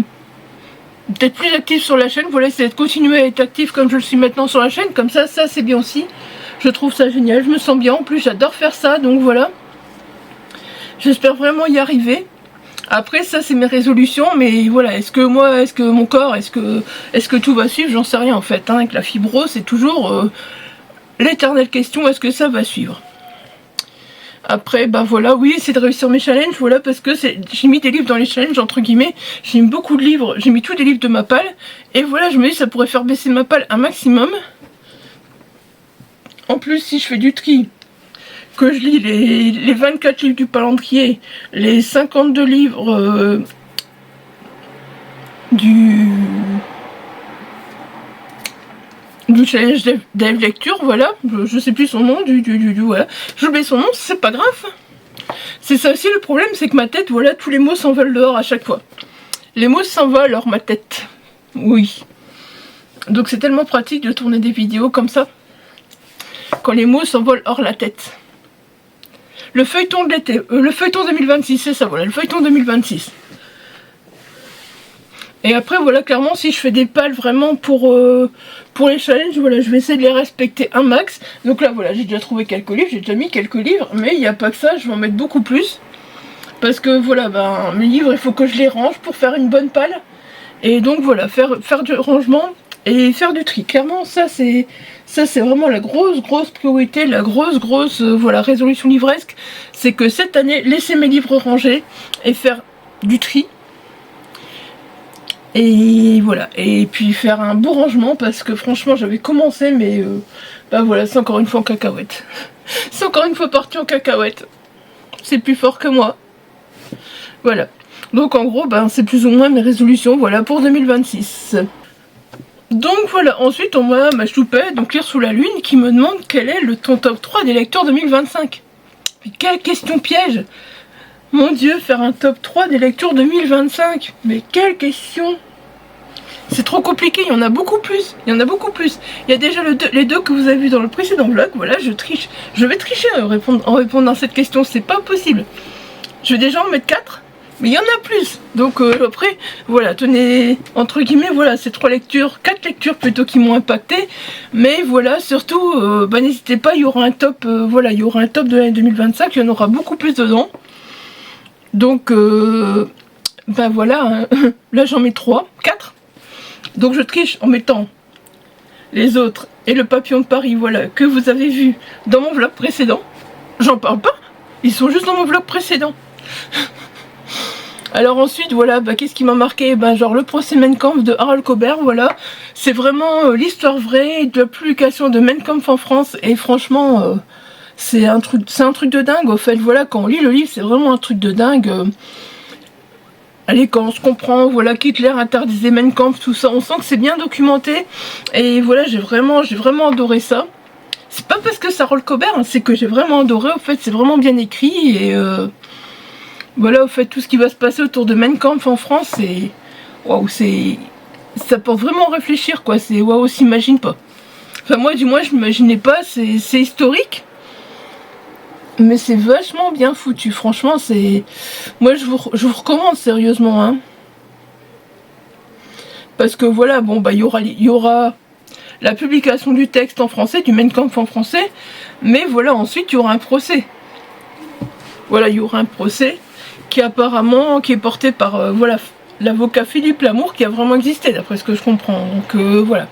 Speaker 1: plus actif sur la chaîne, voilà, essayer de continuer à être actif comme je le suis maintenant sur la chaîne, comme ça c'est bien aussi. Je trouve ça génial, je me sens bien, en plus j'adore faire ça, donc voilà. J'espère vraiment y arriver. Après ça c'est mes résolutions, mais voilà, est-ce que mon corps, est-ce que tout va suivre, j'en sais rien en fait, hein. Avec la fibro c'est toujours l'éternelle question, est-ce que ça va suivre? Après, voilà, oui, c'est de réussir mes challenges, voilà, parce que j'ai mis des livres dans les challenges, entre guillemets, j'ai mis beaucoup de livres, j'ai mis tous des livres de ma palle, et voilà, je me dis, ça pourrait faire baisser ma palle un maximum. En plus, si je fais du tri, que je lis les 24 livres du calendrier, les 52 livres du challenge Dave Lecture, voilà, je sais plus son nom, voilà, j'oublie son nom, c'est pas grave. C'est ça aussi le problème, c'est que ma tête, voilà, tous les mots s'envolent dehors à chaque fois. Les mots s'envolent hors ma tête, oui. Donc c'est tellement pratique de tourner des vidéos comme ça, quand les mots s'envolent hors la tête. Le feuilleton de l'été, le feuilleton 2026, c'est ça, voilà, le feuilleton 2026. Et après, voilà, clairement, si je fais des pales vraiment pour les challenges, voilà, je vais essayer de les respecter un max. Donc là, voilà, j'ai déjà trouvé quelques livres, j'ai déjà mis quelques livres, mais il n'y a pas que ça, je vais en mettre beaucoup plus. Parce que, voilà, mes livres, il faut que je les range pour faire une bonne pale. Et donc, voilà, faire du rangement et faire du tri. Clairement, ça, c'est vraiment la grosse priorité, la grosse, voilà, résolution livresque. C'est que cette année, laisser mes livres rangés et faire du tri. Et voilà, et puis faire un beau rangement parce que franchement j'avais commencé mais voilà, c'est encore une fois en cacahuète. C'est encore une fois parti en cacahuète. C'est plus fort que moi. Voilà. Donc en gros c'est plus ou moins mes résolutions, voilà, pour 2026. Donc voilà, ensuite on m'a ma choupette, donc Lire sous la lune, qui me demande quel est le top 3 des lecteurs 2025. Mais quelle question piège! Mon Dieu, faire un top 3 des lectures 2025. Mais quelle question! C'est trop compliqué, il y en a beaucoup plus. Il y a déjà les deux que vous avez vus dans le précédent vlog. Voilà, je triche. Je vais tricher en répondant à cette question, c'est pas possible. Je vais déjà en mettre 4. Mais il y en a plus. Donc après, voilà, tenez, entre guillemets, voilà, ces 3 lectures, 4 lectures plutôt qui m'ont impacté. Mais voilà, surtout, n'hésitez pas, il y aura un top, voilà, il y aura un top de l'année 2025, il y en aura beaucoup plus dedans. Donc, voilà, hein. Là j'en mets 3, 4. Donc je triche en mettant les autres et le papillon de Paris, voilà, que vous avez vu dans mon vlog précédent. J'en parle pas, ils sont juste dans mon vlog précédent. Alors ensuite, voilà, qu'est-ce qui m'a marqué? Genre le procès Mein Kampf de Harold Cobbert, voilà. C'est vraiment l'histoire vraie de la publication de Mein Kampf en France. Et franchement, c'est un truc de dingue, au fait. Voilà, quand on lit le livre, c'est vraiment un truc de dingue. Allez, quand on se comprend, voilà, qu'Hitler interdisait Mein Kampf, tout ça, on sent que c'est bien documenté. Et voilà, j'ai vraiment adoré ça. C'est pas parce que c'est Harold Cobbert, hein, c'est que j'ai vraiment adoré, au fait, c'est vraiment bien écrit. Et voilà, au fait, tout ce qui va se passer autour de Mein Kampf en France, c'est... Waouh, c'est... Ça porte vraiment à réfléchir, quoi. C'est... Waouh, on s'imagine pas. Enfin, moi, du moins, je m'imaginais pas. C'est historique. Mais c'est vachement bien foutu. Franchement, c'est... Moi, je vous recommande, sérieusement, hein. Parce que, voilà, bon, il y aura la publication du texte en français, du Mein Kampf en français. Mais, voilà, ensuite, il y aura un procès. Voilà, il y aura un procès qui apparemment, qui est porté par voilà, l'avocat Philippe Lamour, qui a vraiment existé d'après ce que je comprends. Donc voilà.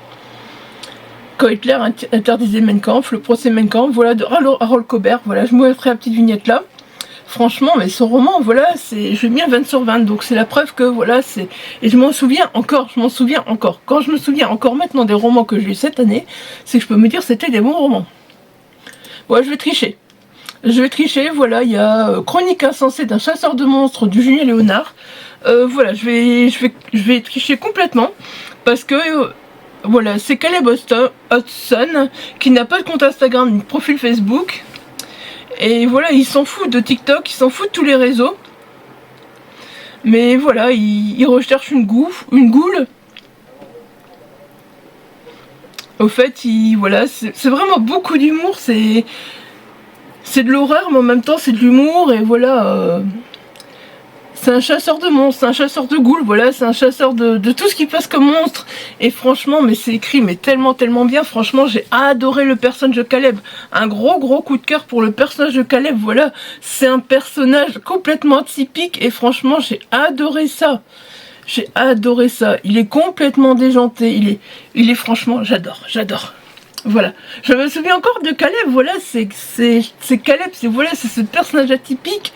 Speaker 1: Quand Hitler interdisait Mein Kampf, le procès Mein Kampf, voilà, de Harold Cobbert, voilà, je vous mettrai la petite vignette là. Franchement, mais ce roman, voilà, je mets un 20 sur 20, donc c'est la preuve que, voilà, c'est... Et je m'en souviens encore. Quand je me souviens encore maintenant des romans que j'ai eu cette année, c'est que je peux me dire que c'était des bons romans. Voilà, je vais tricher. Voilà, il y a Chronique insensée d'un chasseur de monstres du Julien Léonard. Voilà, je vais tricher complètement parce que voilà, c'est Caleb Hudson qui n'a pas de compte Instagram ni de profil Facebook. Et voilà, il s'en fout de TikTok, il s'en fout de tous les réseaux. Mais voilà, il recherche une goule. Au fait, voilà, c'est vraiment beaucoup d'humour, c'est de l'horreur, mais en même temps c'est de l'humour, et voilà, c'est un chasseur de monstres, c'est un chasseur de ghouls, voilà, c'est un chasseur de tout ce qui passe comme monstre, et franchement, mais c'est écrit, mais tellement bien, franchement, j'ai adoré le personnage de Caleb, un gros coup de cœur pour le personnage de Caleb, voilà, c'est un personnage complètement atypique, et franchement, j'ai adoré ça. Il est complètement déjanté, il est franchement, j'adore. Voilà, je me souviens encore de Caleb, voilà, c'est Caleb, c'est ce personnage atypique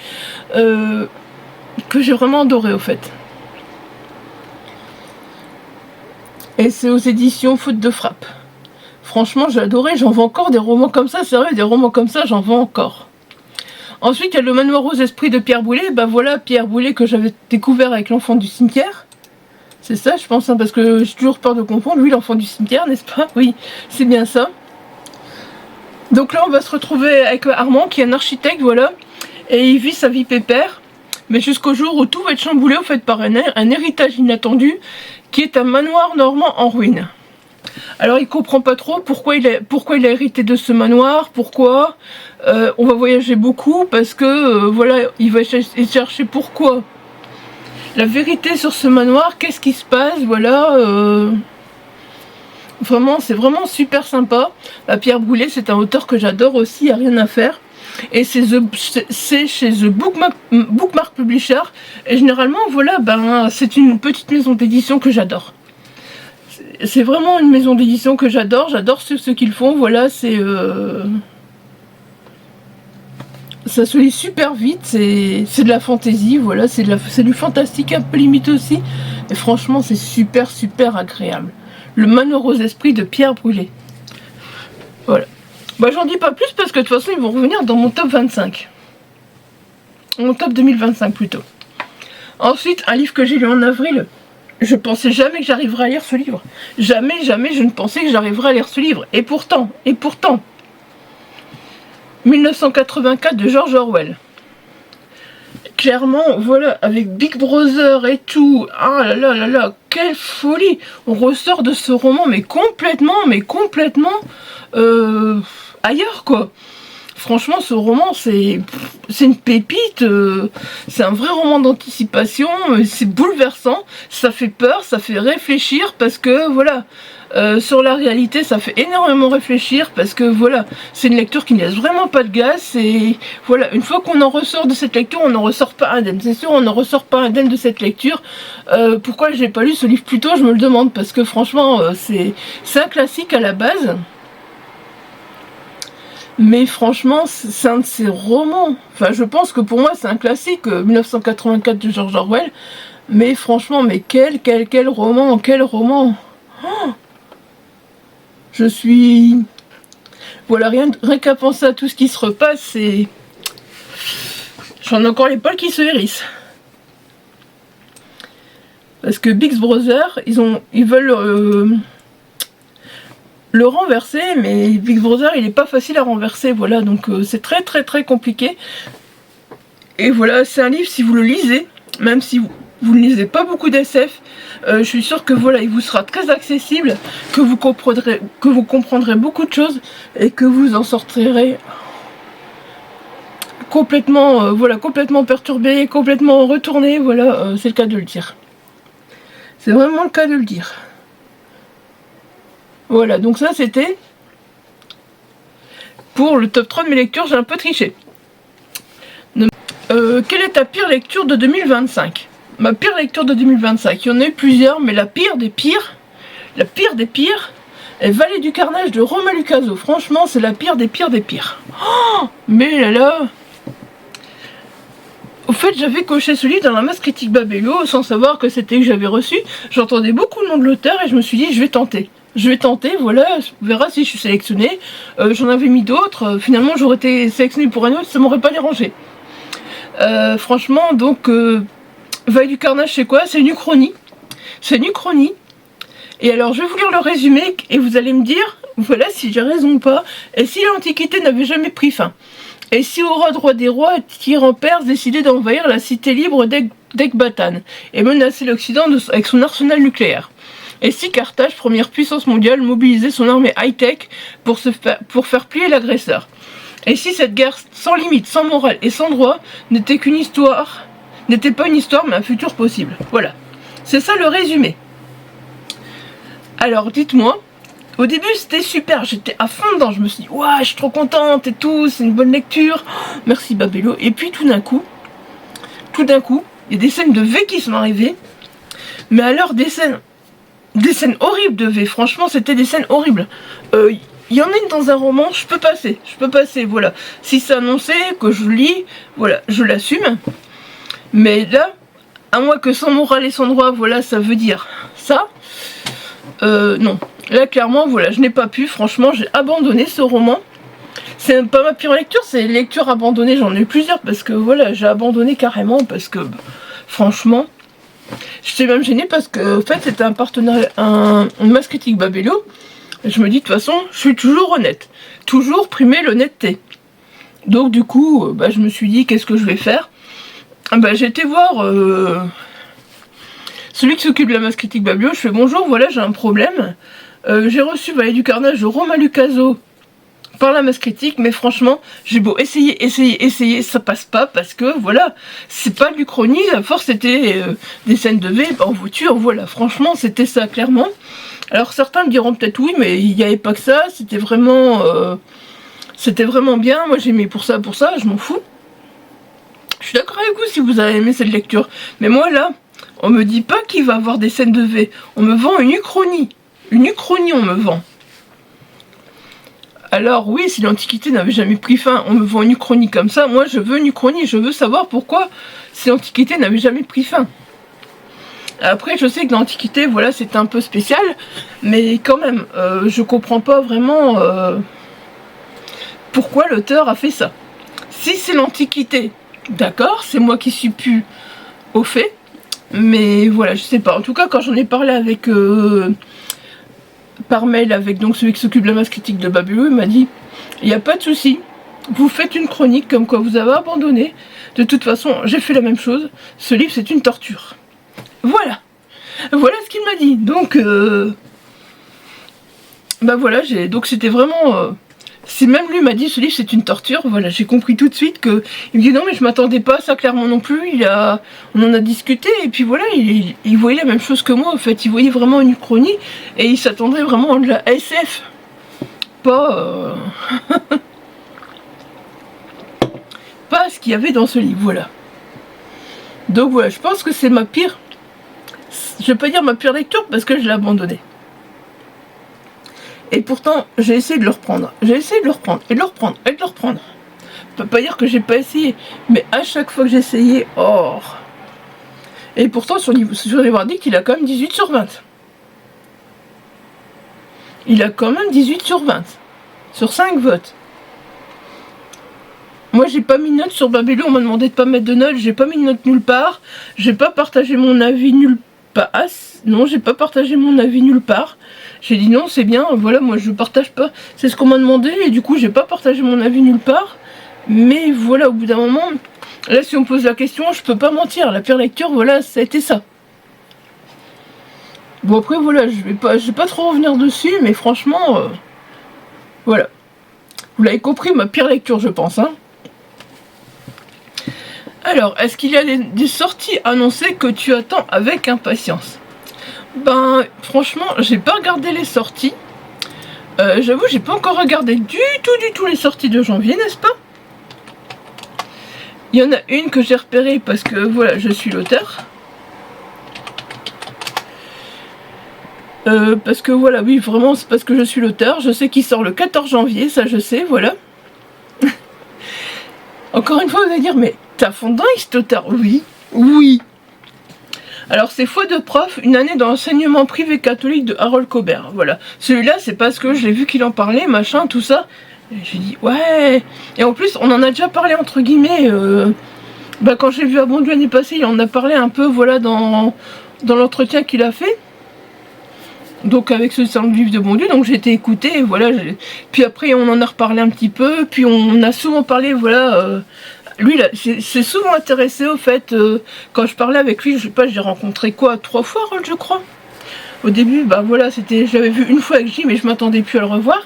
Speaker 1: que j'ai vraiment adoré au fait. Et c'est aux éditions Faute de Frappe. Franchement, j'ai adoré, j'en vends encore des romans comme ça, sérieux, des romans comme ça, j'en vends encore. Ensuite, il y a Le Manoir aux Esprits de Pierre Boulet, voilà, Pierre Boulet que j'avais découvert avec L'Enfant du Cimetière. C'est ça, je pense, hein, parce que j'ai toujours peur de confondre. Lui, L'Enfant du Cimetière, n'est-ce pas? Oui, c'est bien ça. Donc là, on va se retrouver avec Armand, qui est un architecte, voilà. Et il vit sa vie pépère. Mais jusqu'au jour où tout va être chamboulé, au fait, par un héritage inattendu, qui est un manoir normand en ruine. Alors, il comprend pas trop pourquoi il a hérité de ce manoir, pourquoi. On va voyager beaucoup, parce que, voilà, il va chercher pourquoi. La vérité sur ce manoir, qu'est-ce qui se passe, voilà. Vraiment, c'est vraiment super sympa. Pierre Boulet, c'est un auteur que j'adore aussi, il n'y a rien à faire. Et c'est chez The Bookmark Publisher. Et généralement, voilà, c'est une petite maison d'édition que j'adore. C'est vraiment une maison d'édition que j'adore ce qu'ils font, voilà, ça se lit super vite, c'est de la fantaisie, voilà, c'est du fantastique un peu limite aussi. Et franchement, c'est super agréable. Le Manoir aux Esprits de Pierre Boulet. Voilà. J'en dis pas plus parce que de toute façon, ils vont revenir dans mon top 25. Mon top 2025 plutôt. Ensuite, un livre que j'ai lu en avril. Je pensais jamais que j'arriverais à lire ce livre. Jamais je ne pensais que j'arriverais à lire ce livre. Et pourtant. 1984 de George Orwell. Clairement, voilà, avec Big Brother et tout, ah là là, quelle folie. On ressort de ce roman, mais complètement ailleurs, quoi. franchement, ce roman, c'est une pépite, c'est un vrai roman d'anticipation, c'est bouleversant, ça fait peur, ça fait réfléchir, parce que, voilà, sur la réalité, ça fait énormément réfléchir, parce que, voilà, c'est une lecture qui ne laisse vraiment pas de gaz, et voilà, une fois qu'on en ressort de cette lecture, on n'en ressort pas indemne, c'est sûr, on n'en ressort pas indemne de cette lecture. Pourquoi j'ai pas lu ce livre plus tôt, je me le demande, parce que, franchement, c'est un classique à la base. Mais franchement, c'est un de ces romans. Enfin, je pense que pour moi, c'est un classique, 1984 de George Orwell. Mais franchement, mais quel roman, quel roman. Oh, je suis... Voilà, rien qu'à penser à tout ce qui se repasse, c'est... J'en ai encore les poils qui se hérissent. Parce que Big Brother, ils veulent... le renverser, mais Big Brother il est pas facile à renverser, voilà, donc c'est très compliqué. Et voilà, c'est un livre, si vous le lisez, même si vous ne lisez pas beaucoup d'SF, je suis sûre que voilà, il vous sera très accessible, que vous comprendrez beaucoup de choses et que vous en sortirez complètement, voilà, complètement perturbé, complètement retourné, voilà, c'est le cas de le dire. C'est vraiment le cas de le dire. Voilà, donc ça c'était pour le top 3 de mes lectures, j'ai un peu triché. Quelle est ta pire lecture de 2025? Ma pire lecture de 2025, il y en a eu plusieurs, mais la pire des pires est Vallée du Carnage de Romain Lucazzo. Franchement, c'est la pire des pires des pires. Oh, mais là... Au fait, j'avais coché ce livre dans la masse critique Babelio, sans savoir que c'était que j'avais reçu. J'entendais beaucoup le nom de l'auteur et je me suis dit, je vais tenter. Je vais tenter, voilà, on verra si je suis sélectionnée. J'en avais mis d'autres, finalement j'aurais été sélectionnée pour un autre, ça m'aurait pas dérangé. Franchement, donc, Vallée du Carnage, c'est quoi? C'est une uchronie. C'est une uchronie. Et alors, je vais vous lire le résumé, et vous allez me dire, voilà, si j'ai raison ou pas, et si l'Antiquité n'avait jamais pris fin. Et si Horod, roi des rois, tyran perse, décidait d'envahir la cité libre d'Ecbatane, et menacer l'Occident avec son arsenal nucléaire. Et si Carthage, première puissance mondiale, mobilisait son armée high-tech pour faire plier l'agresseur. Et si cette guerre sans limite, sans morale et sans droit n'était pas une histoire, mais un futur possible. Voilà. C'est ça le résumé. Alors, dites-moi, au début c'était super, j'étais à fond dedans, je me suis dit, ouah, je suis trop contente et tout, c'est une bonne lecture, merci Babelio. Et puis tout d'un coup, il y a des scènes de V qui sont arrivées, mais alors des scènes horribles de V, franchement c'était des scènes horribles. Il y en a une dans un roman, je peux passer, voilà. Si c'est annoncé, que je lis, voilà, je l'assume. Mais là, à moins que sans morale et sans droit, voilà, ça veut dire ça. Non. Là, clairement, voilà, je n'ai pas pu, franchement, j'ai abandonné ce roman. C'est pas ma pire lecture, c'est une lecture abandonnée, j'en ai eu plusieurs, parce que, voilà, j'ai abandonné carrément, parce que, franchement, j'étais même gênée, parce que, en fait, c'était un partenariat, une masse critique Babelio. Je me dis, de toute façon, je suis toujours honnête. Toujours primer l'honnêteté. Donc, du coup, je me suis dit, qu'est-ce que je vais faire? J'ai été voir celui qui s'occupe de la masse critique Babelio. Je fais, bonjour, voilà, j'ai un problème. J'ai reçu Vallée du Carnage de Romain Lucazzo par la masse critique, mais franchement, j'ai beau essayer, ça passe pas, parce que, voilà, c'est pas de l'Uchronie, la force c'était des scènes de V en voiture, voilà, franchement, c'était ça, clairement. Alors certains me diront peut-être oui, mais il n'y avait pas que ça, c'était vraiment bien, moi j'ai aimé pour ça, je m'en fous. Je suis d'accord avec vous si vous avez aimé cette lecture, mais moi là, on me dit pas qu'il va avoir des scènes de V, on me vend une uchronie on me vend. Alors oui, si l'Antiquité n'avait jamais pris fin, on me vend une uchronie comme ça, moi je veux une uchronie, je veux savoir pourquoi si l'Antiquité n'avait jamais pris fin. Après, je sais que l'Antiquité, voilà, c'était un peu spécial, mais quand même, je comprends pas vraiment pourquoi l'auteur a fait ça. Si c'est l'Antiquité, d'accord, c'est moi qui suis plus au fait, mais voilà, je sais pas. En tout cas, quand j'en ai parlé avec par mail avec donc celui qui s'occupe de la masse critique de Babelio, il m'a dit, il n'y a pas de souci, vous faites une chronique comme quoi vous avez abandonné. De toute façon, j'ai fait la même chose. Ce livre, c'est une torture. Voilà. Voilà ce qu'il m'a dit. Donc, voilà, donc c'était vraiment... Si même lui m'a dit ce livre c'est une torture, voilà, j'ai compris tout de suite que il me dit non mais je m'attendais pas à ça clairement non plus. On en a discuté et puis voilà, il voyait la même chose que moi en fait. Il voyait vraiment une uchronie et il s'attendrait vraiment à de la SF, pas pas ce qu'il y avait dans ce livre, voilà. Donc voilà, je pense que c'est ma pire, je vais pas dire ma pire lecture parce que je l'ai abandonné. Et pourtant, j'ai essayé de le reprendre. J'ai essayé de le reprendre, et de le reprendre, et de le reprendre. Je peux pas dire que j'ai pas essayé, mais à chaque fois que j'ai essayé, oh. Et pourtant, sur les verdicts, il a quand même 18 sur 20. Il a quand même 18 sur 20. Sur 5 votes. Moi, j'ai pas mis de note sur Babelou, on m'a demandé de pas mettre de note, j'ai pas mis de note nulle part. J'ai pas partagé mon avis nulle part. Non, j'ai pas partagé mon avis nulle part. J'ai dit non, c'est bien, voilà, moi je partage pas. C'est ce qu'on m'a demandé et du coup, j'ai pas partagé mon avis nulle part. Mais voilà, au bout d'un moment, là, si on me pose la question, je peux pas mentir. La pire lecture, voilà, ça a été ça. Bon, après, voilà, je vais pas trop revenir dessus, mais franchement, voilà. Vous l'avez compris, ma pire lecture, je pense, hein. Alors, est-ce qu'il y a des sorties annoncées que tu attends avec impatience? Ben, franchement, j'ai pas regardé les sorties. J'avoue, j'ai pas encore regardé du tout les sorties de janvier, n'est-ce pas? Il y en a une que j'ai repérée parce que, voilà, je suis l'auteur. Parce que, voilà, oui, vraiment, c'est parce que je suis l'auteur. Je sais qu'il sort le 14 janvier, ça je sais, voilà. Encore une fois, vous allez dire, mais t'as fondé cet auteur? Oui, oui. Alors, c'est Foi de prof, une année dans l'enseignement privé catholique de Harold Cobert. Voilà. Celui-là, c'est parce que je l'ai vu qu'il en parlait, machin, tout ça. Et j'ai dit, ouais. Et en plus, on en a déjà parlé, entre guillemets. Quand j'ai vu à Bondieu l'année passée, il en a parlé un peu, voilà, dans l'entretien qu'il a fait. Donc, avec ce livre de Bondieu, donc j'ai été écoutée, et voilà. Puis après, on en a reparlé un petit peu. Puis on a souvent parlé, voilà. Lui, c'est souvent intéressé au fait, quand je parlais avec lui, je sais pas, j'ai rencontré quoi, 3 fois, Harold, je crois. Au début, bah voilà, je l'avais vu une fois avec J, mais je m'attendais plus à le revoir.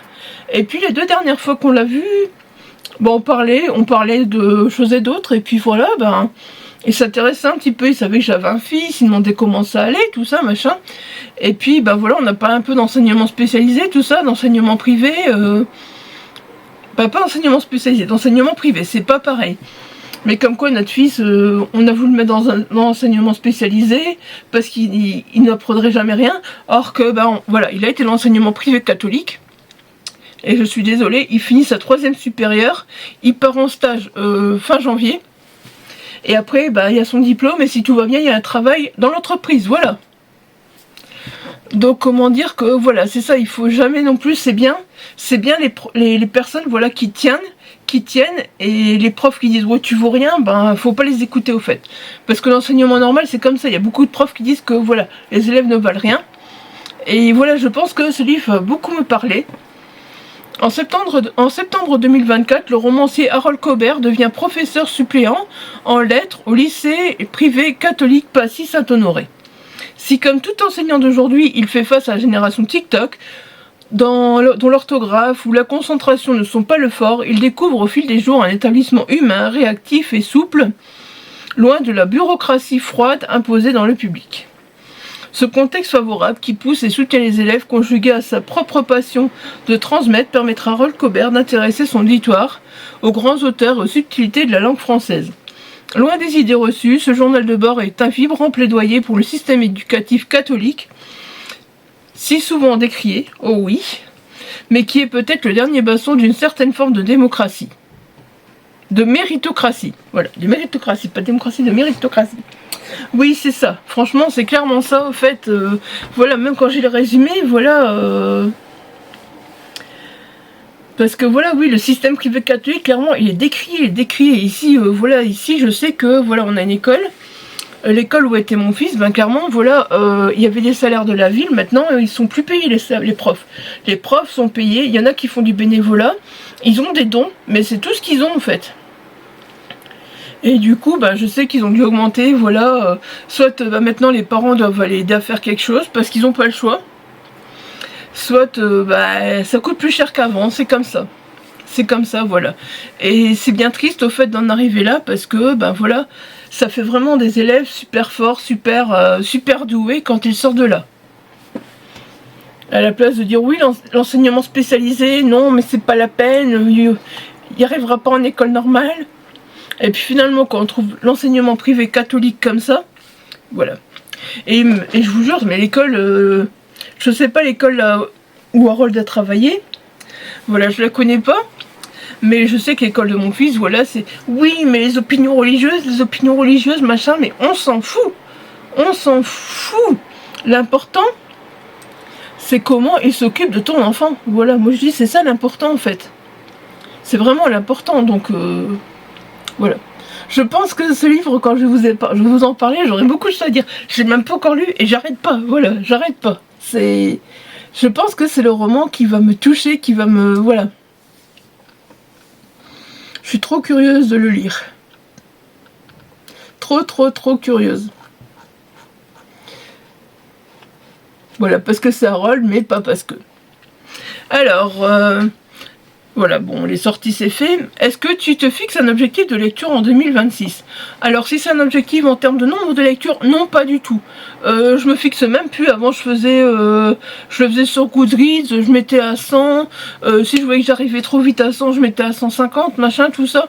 Speaker 1: Et puis les 2 dernières fois qu'on l'a vu, bon, on parlait de choses et d'autres, et puis voilà, ben, il s'intéressait un petit peu, il savait que j'avais un fils, il demandait comment ça allait, tout ça, machin. Et puis, ben voilà, on a parlé un peu d'enseignement spécialisé, tout ça, d'enseignement privé, pas enseignement spécialisé, d'enseignement privé, c'est pas pareil. Mais comme quoi notre fils, on a voulu le mettre dans un enseignement spécialisé parce qu'il n'apprendrait jamais rien. Or que, voilà, il a été dans l'enseignement privé catholique. Et je suis désolée, il finit sa 3e supérieure. Il part en stage fin janvier. Et après, il y a son diplôme. Et si tout va bien, il y a un travail dans l'entreprise. Voilà. Donc comment dire que, voilà, c'est ça. Il faut jamais non plus, c'est bien les personnes, voilà, qui tiennent, et les profs qui disent ouais tu vaux rien, faut pas les écouter au fait, parce que l'enseignement normal c'est comme ça, il y a beaucoup de profs qui disent que voilà les élèves ne valent rien, et voilà, je pense que ce livre va beaucoup me parler. En septembre 2024, le romancier Harold Cobert devient professeur suppléant en lettres au lycée privé catholique Passy-Saint-Honoré. Si comme tout enseignant d'aujourd'hui il fait face à la génération TikTok, dont l'orthographe ou la concentration ne sont pas le fort, il découvre au fil des jours un établissement humain, réactif et souple, loin de la bureaucratie froide imposée dans le public. Ce contexte favorable qui pousse et soutient les élèves, conjugué à sa propre passion de transmettre, permettra à Harold Cobert d'intéresser son auditoire aux grands auteurs et aux subtilités de la langue française. Loin des idées reçues, ce journal de bord est un vibrant plaidoyer pour le système éducatif catholique, si souvent décrié, oh oui, mais qui est peut-être le dernier bastion d'une certaine forme de démocratie. De méritocratie. Voilà, de méritocratie, pas de démocratie, de méritocratie. Oui, c'est ça. Franchement, c'est clairement ça, au fait. Voilà, même quand j'ai le résumé, voilà... Parce que voilà, oui, le système privé catholique, clairement, il est décrié, Ici, voilà, ici, je sais que, voilà, on a une école. L'école où était mon fils, clairement, voilà, il y avait des salaires de la ville. Maintenant, ils sont plus payés, les profs. Les profs sont payés. Il y en a qui font du bénévolat. Ils ont des dons, mais c'est tout ce qu'ils ont, en fait. Et du coup, je sais qu'ils ont dû augmenter, voilà. Soit, maintenant, les parents doivent aller aider à faire quelque chose, parce qu'ils n'ont pas le choix. Soit, ça coûte plus cher qu'avant, c'est comme ça. C'est comme ça, voilà. Et c'est bien triste au fait d'en arriver là, parce que, ben voilà, ça fait vraiment des élèves super forts, super doués quand ils sortent de là. À la place de dire oui, l'enseignement spécialisé, non, mais c'est pas la peine, il n'y arrivera pas en école normale. Et puis finalement, quand on trouve l'enseignement privé catholique comme ça, voilà. Et je vous jure, mais l'école, je sais pas l'école où Harold a travaillé, voilà, je la connais pas, mais je sais que l'école de mon fils, voilà, c'est oui, mais les opinions religieuses, machin, mais on s'en fout, L'important, c'est comment il s'occupe de ton enfant. Voilà, moi je dis c'est ça l'important en fait. C'est vraiment l'important, donc voilà. Je pense que ce livre, quand je vous en parlais, j'aurais beaucoup de choses à dire. Je l'ai même pas encore lu et j'arrête pas, voilà, j'arrête pas. Je pense que c'est le roman qui va me toucher, qui va me... voilà. Je suis trop curieuse de le lire. Trop curieuse. Voilà, parce que c'est Harold, mais pas parce que. Alors, voilà, bon, les sorties c'est fait. Est-ce que tu te fixes un objectif de lecture en 2026? Alors, si c'est un objectif en termes de nombre de lectures, non, pas du tout. Je me fixe même plus. Avant, je le faisais sur Goodreads, je mettais à 100. Si je voyais que j'arrivais trop vite à 100, je mettais à 150, machin, tout ça.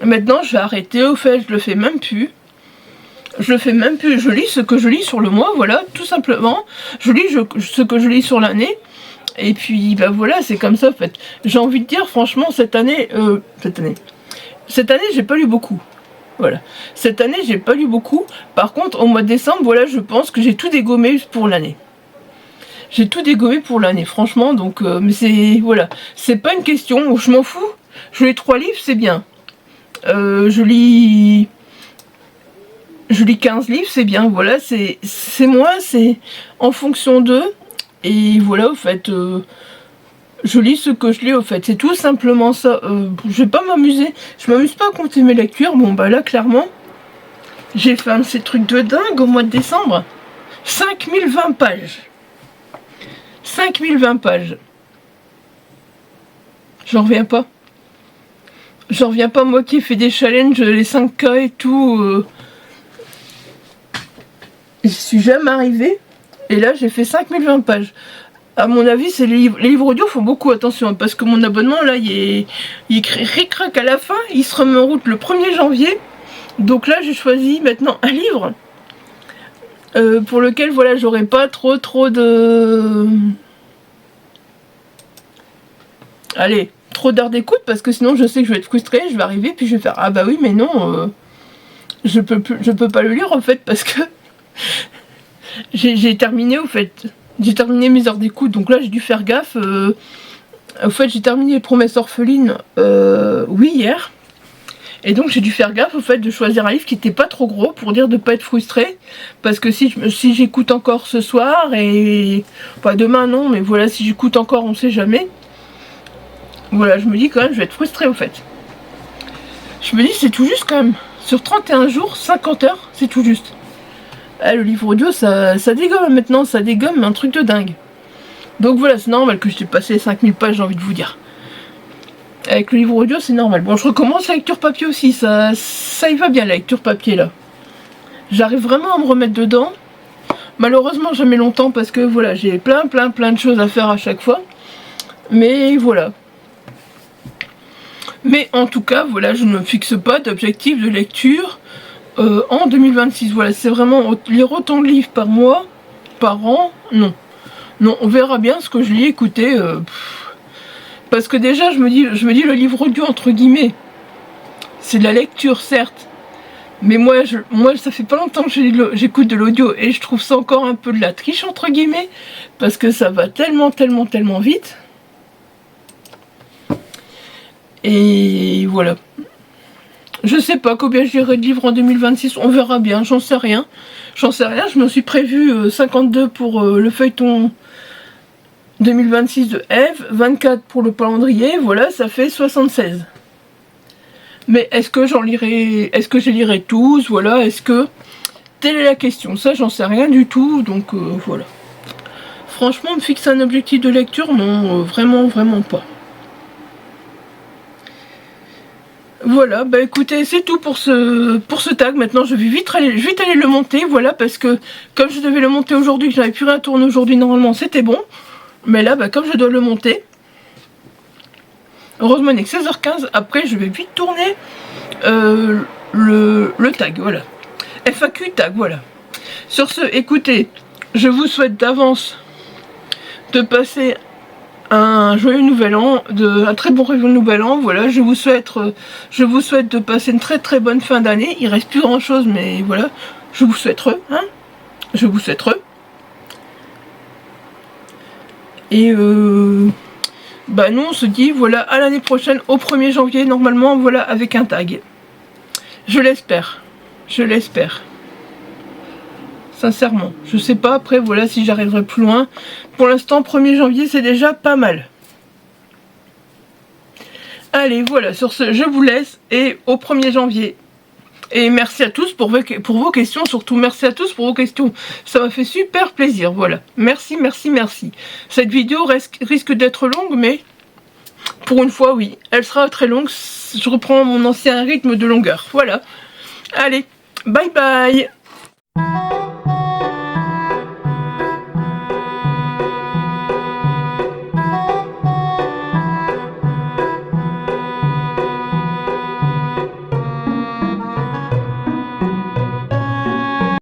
Speaker 1: Maintenant, je vais arrêter. Au fait, je le fais même plus. Je lis ce que je lis sur le mois, voilà, tout simplement. Je lis ce que je lis sur l'année. Et puis, ben voilà, c'est comme ça, en fait. J'ai envie de dire, franchement, cette année, j'ai pas lu beaucoup. Voilà. Cette année, j'ai pas lu beaucoup. Par contre, au mois de décembre, voilà, je pense que j'ai tout dégommé pour l'année. J'ai tout dégommé pour l'année, franchement, donc, mais c'est, voilà. C'est pas une question, je m'en fous. Je lis 3 livres, c'est bien. Je lis 15 livres, c'est bien, voilà, c'est moi, c'est en fonction d'eux. Et voilà, au fait, je lis ce que je lis, au fait, c'est tout simplement ça. Je vais pas m'amuser, je m'amuse pas à compter mes lectures. Bon, bah là, clairement, j'ai fait un de ces trucs de dingue au mois de décembre. 5020 pages. 5020 pages. J'en reviens pas. J'en reviens pas, moi qui ai fait des challenges, les 5K et tout. J'y suis jamais arrivée. Et là, j'ai fait 5020 pages. À mon avis, les livres audio font beaucoup attention. Parce que mon abonnement, là, il ric-rac à la fin. Il se remet en route le 1er janvier. Donc là, j'ai choisi maintenant un livre. Pour lequel, voilà, j'aurai pas trop de... Allez, trop d'heures d'écoute. Parce que sinon, je sais que je vais être frustrée. Je vais arriver, puis je vais faire... Ah bah oui, mais non... je peux pas le lire, en fait, parce que... j'ai terminé, au fait. J'ai terminé mes heures d'écoute, donc là j'ai dû faire gaffe. Au fait, j'ai terminé les Promesses orphelines, oui, hier. Et donc j'ai dû faire gaffe, au fait, de choisir un livre qui n'était pas trop gros, pour dire de ne pas être frustrée. Parce que si j'écoute encore ce soir, et... Enfin, demain non, mais voilà, si j'écoute encore, on sait jamais. Voilà, je me dis quand même, je vais être frustrée, au fait. Je me dis, c'est tout juste quand même. Sur 31 jours, 50 heures, c'est tout juste. Ah, le livre audio, ça dégomme maintenant, ça dégomme un truc de dingue. Donc voilà, c'est normal que je t'ai passé les 5000 pages, j'ai envie de vous dire. Avec le livre audio, c'est normal. Bon, je recommence la lecture papier aussi, ça y va bien la lecture papier là. J'arrive vraiment à me remettre dedans. Malheureusement, jamais longtemps parce que voilà, j'ai plein de choses à faire à chaque fois. Mais voilà. Mais en tout cas, voilà, je ne me fixe pas d'objectif de lecture. En 2026, voilà, c'est vraiment lire autant de livres par mois, par an, non. Non, on verra bien ce que je lis, écoutez, parce que déjà, je me dis le livre audio, entre guillemets, c'est de la lecture, certes, mais moi, ça fait pas longtemps que j'écoute de l'audio, et je trouve ça encore un peu de la triche, entre guillemets, parce que ça va tellement vite. Et voilà. Je sais pas combien j'irai de livres en 2026, on verra bien, j'en sais rien. Je me suis prévu 52 pour le feuilleton 2026 de Eve, 24 pour le calendrier, voilà, ça fait 76. Mais est-ce que je les lirai tous, voilà, telle est la question, ça j'en sais rien du tout, donc voilà. Franchement, me fixer un objectif de lecture, non, vraiment pas. Voilà, bah écoutez, c'est tout pour ce tag. Maintenant, je vais vite aller le monter, voilà, parce que comme je devais le monter aujourd'hui, que j'avais plus rien tourné aujourd'hui, normalement, c'était bon. Mais là, bah, comme je dois le monter, heureusement, il n'est que 16h15. Après, je vais vite tourner le tag, voilà. FAQ tag, voilà. Sur ce, écoutez, je vous souhaite d'avance de passer un joyeux nouvel an, un très bon réveillon nouvel an. Voilà, je vous souhaite de passer une très très bonne fin d'année. Il reste plus grand chose, mais voilà, je vous souhaite hein, je vous souhaite et bah nous on se dit voilà à l'année prochaine au 1er janvier normalement, voilà, avec un tag. Je l'espère, sincèrement. Je sais pas après, voilà, si j'arriverai plus loin. Pour l'instant, 1er janvier, c'est déjà pas mal. Allez, voilà, sur ce, je vous laisse et au 1er janvier. Et merci à tous pour vos questions, surtout merci à tous pour vos questions. Ça m'a fait super plaisir, voilà. Merci, merci, merci. Cette vidéo risque d'être longue, mais pour une fois, oui, elle sera très longue. Je reprends mon ancien rythme de longueur, voilà. Allez, bye bye.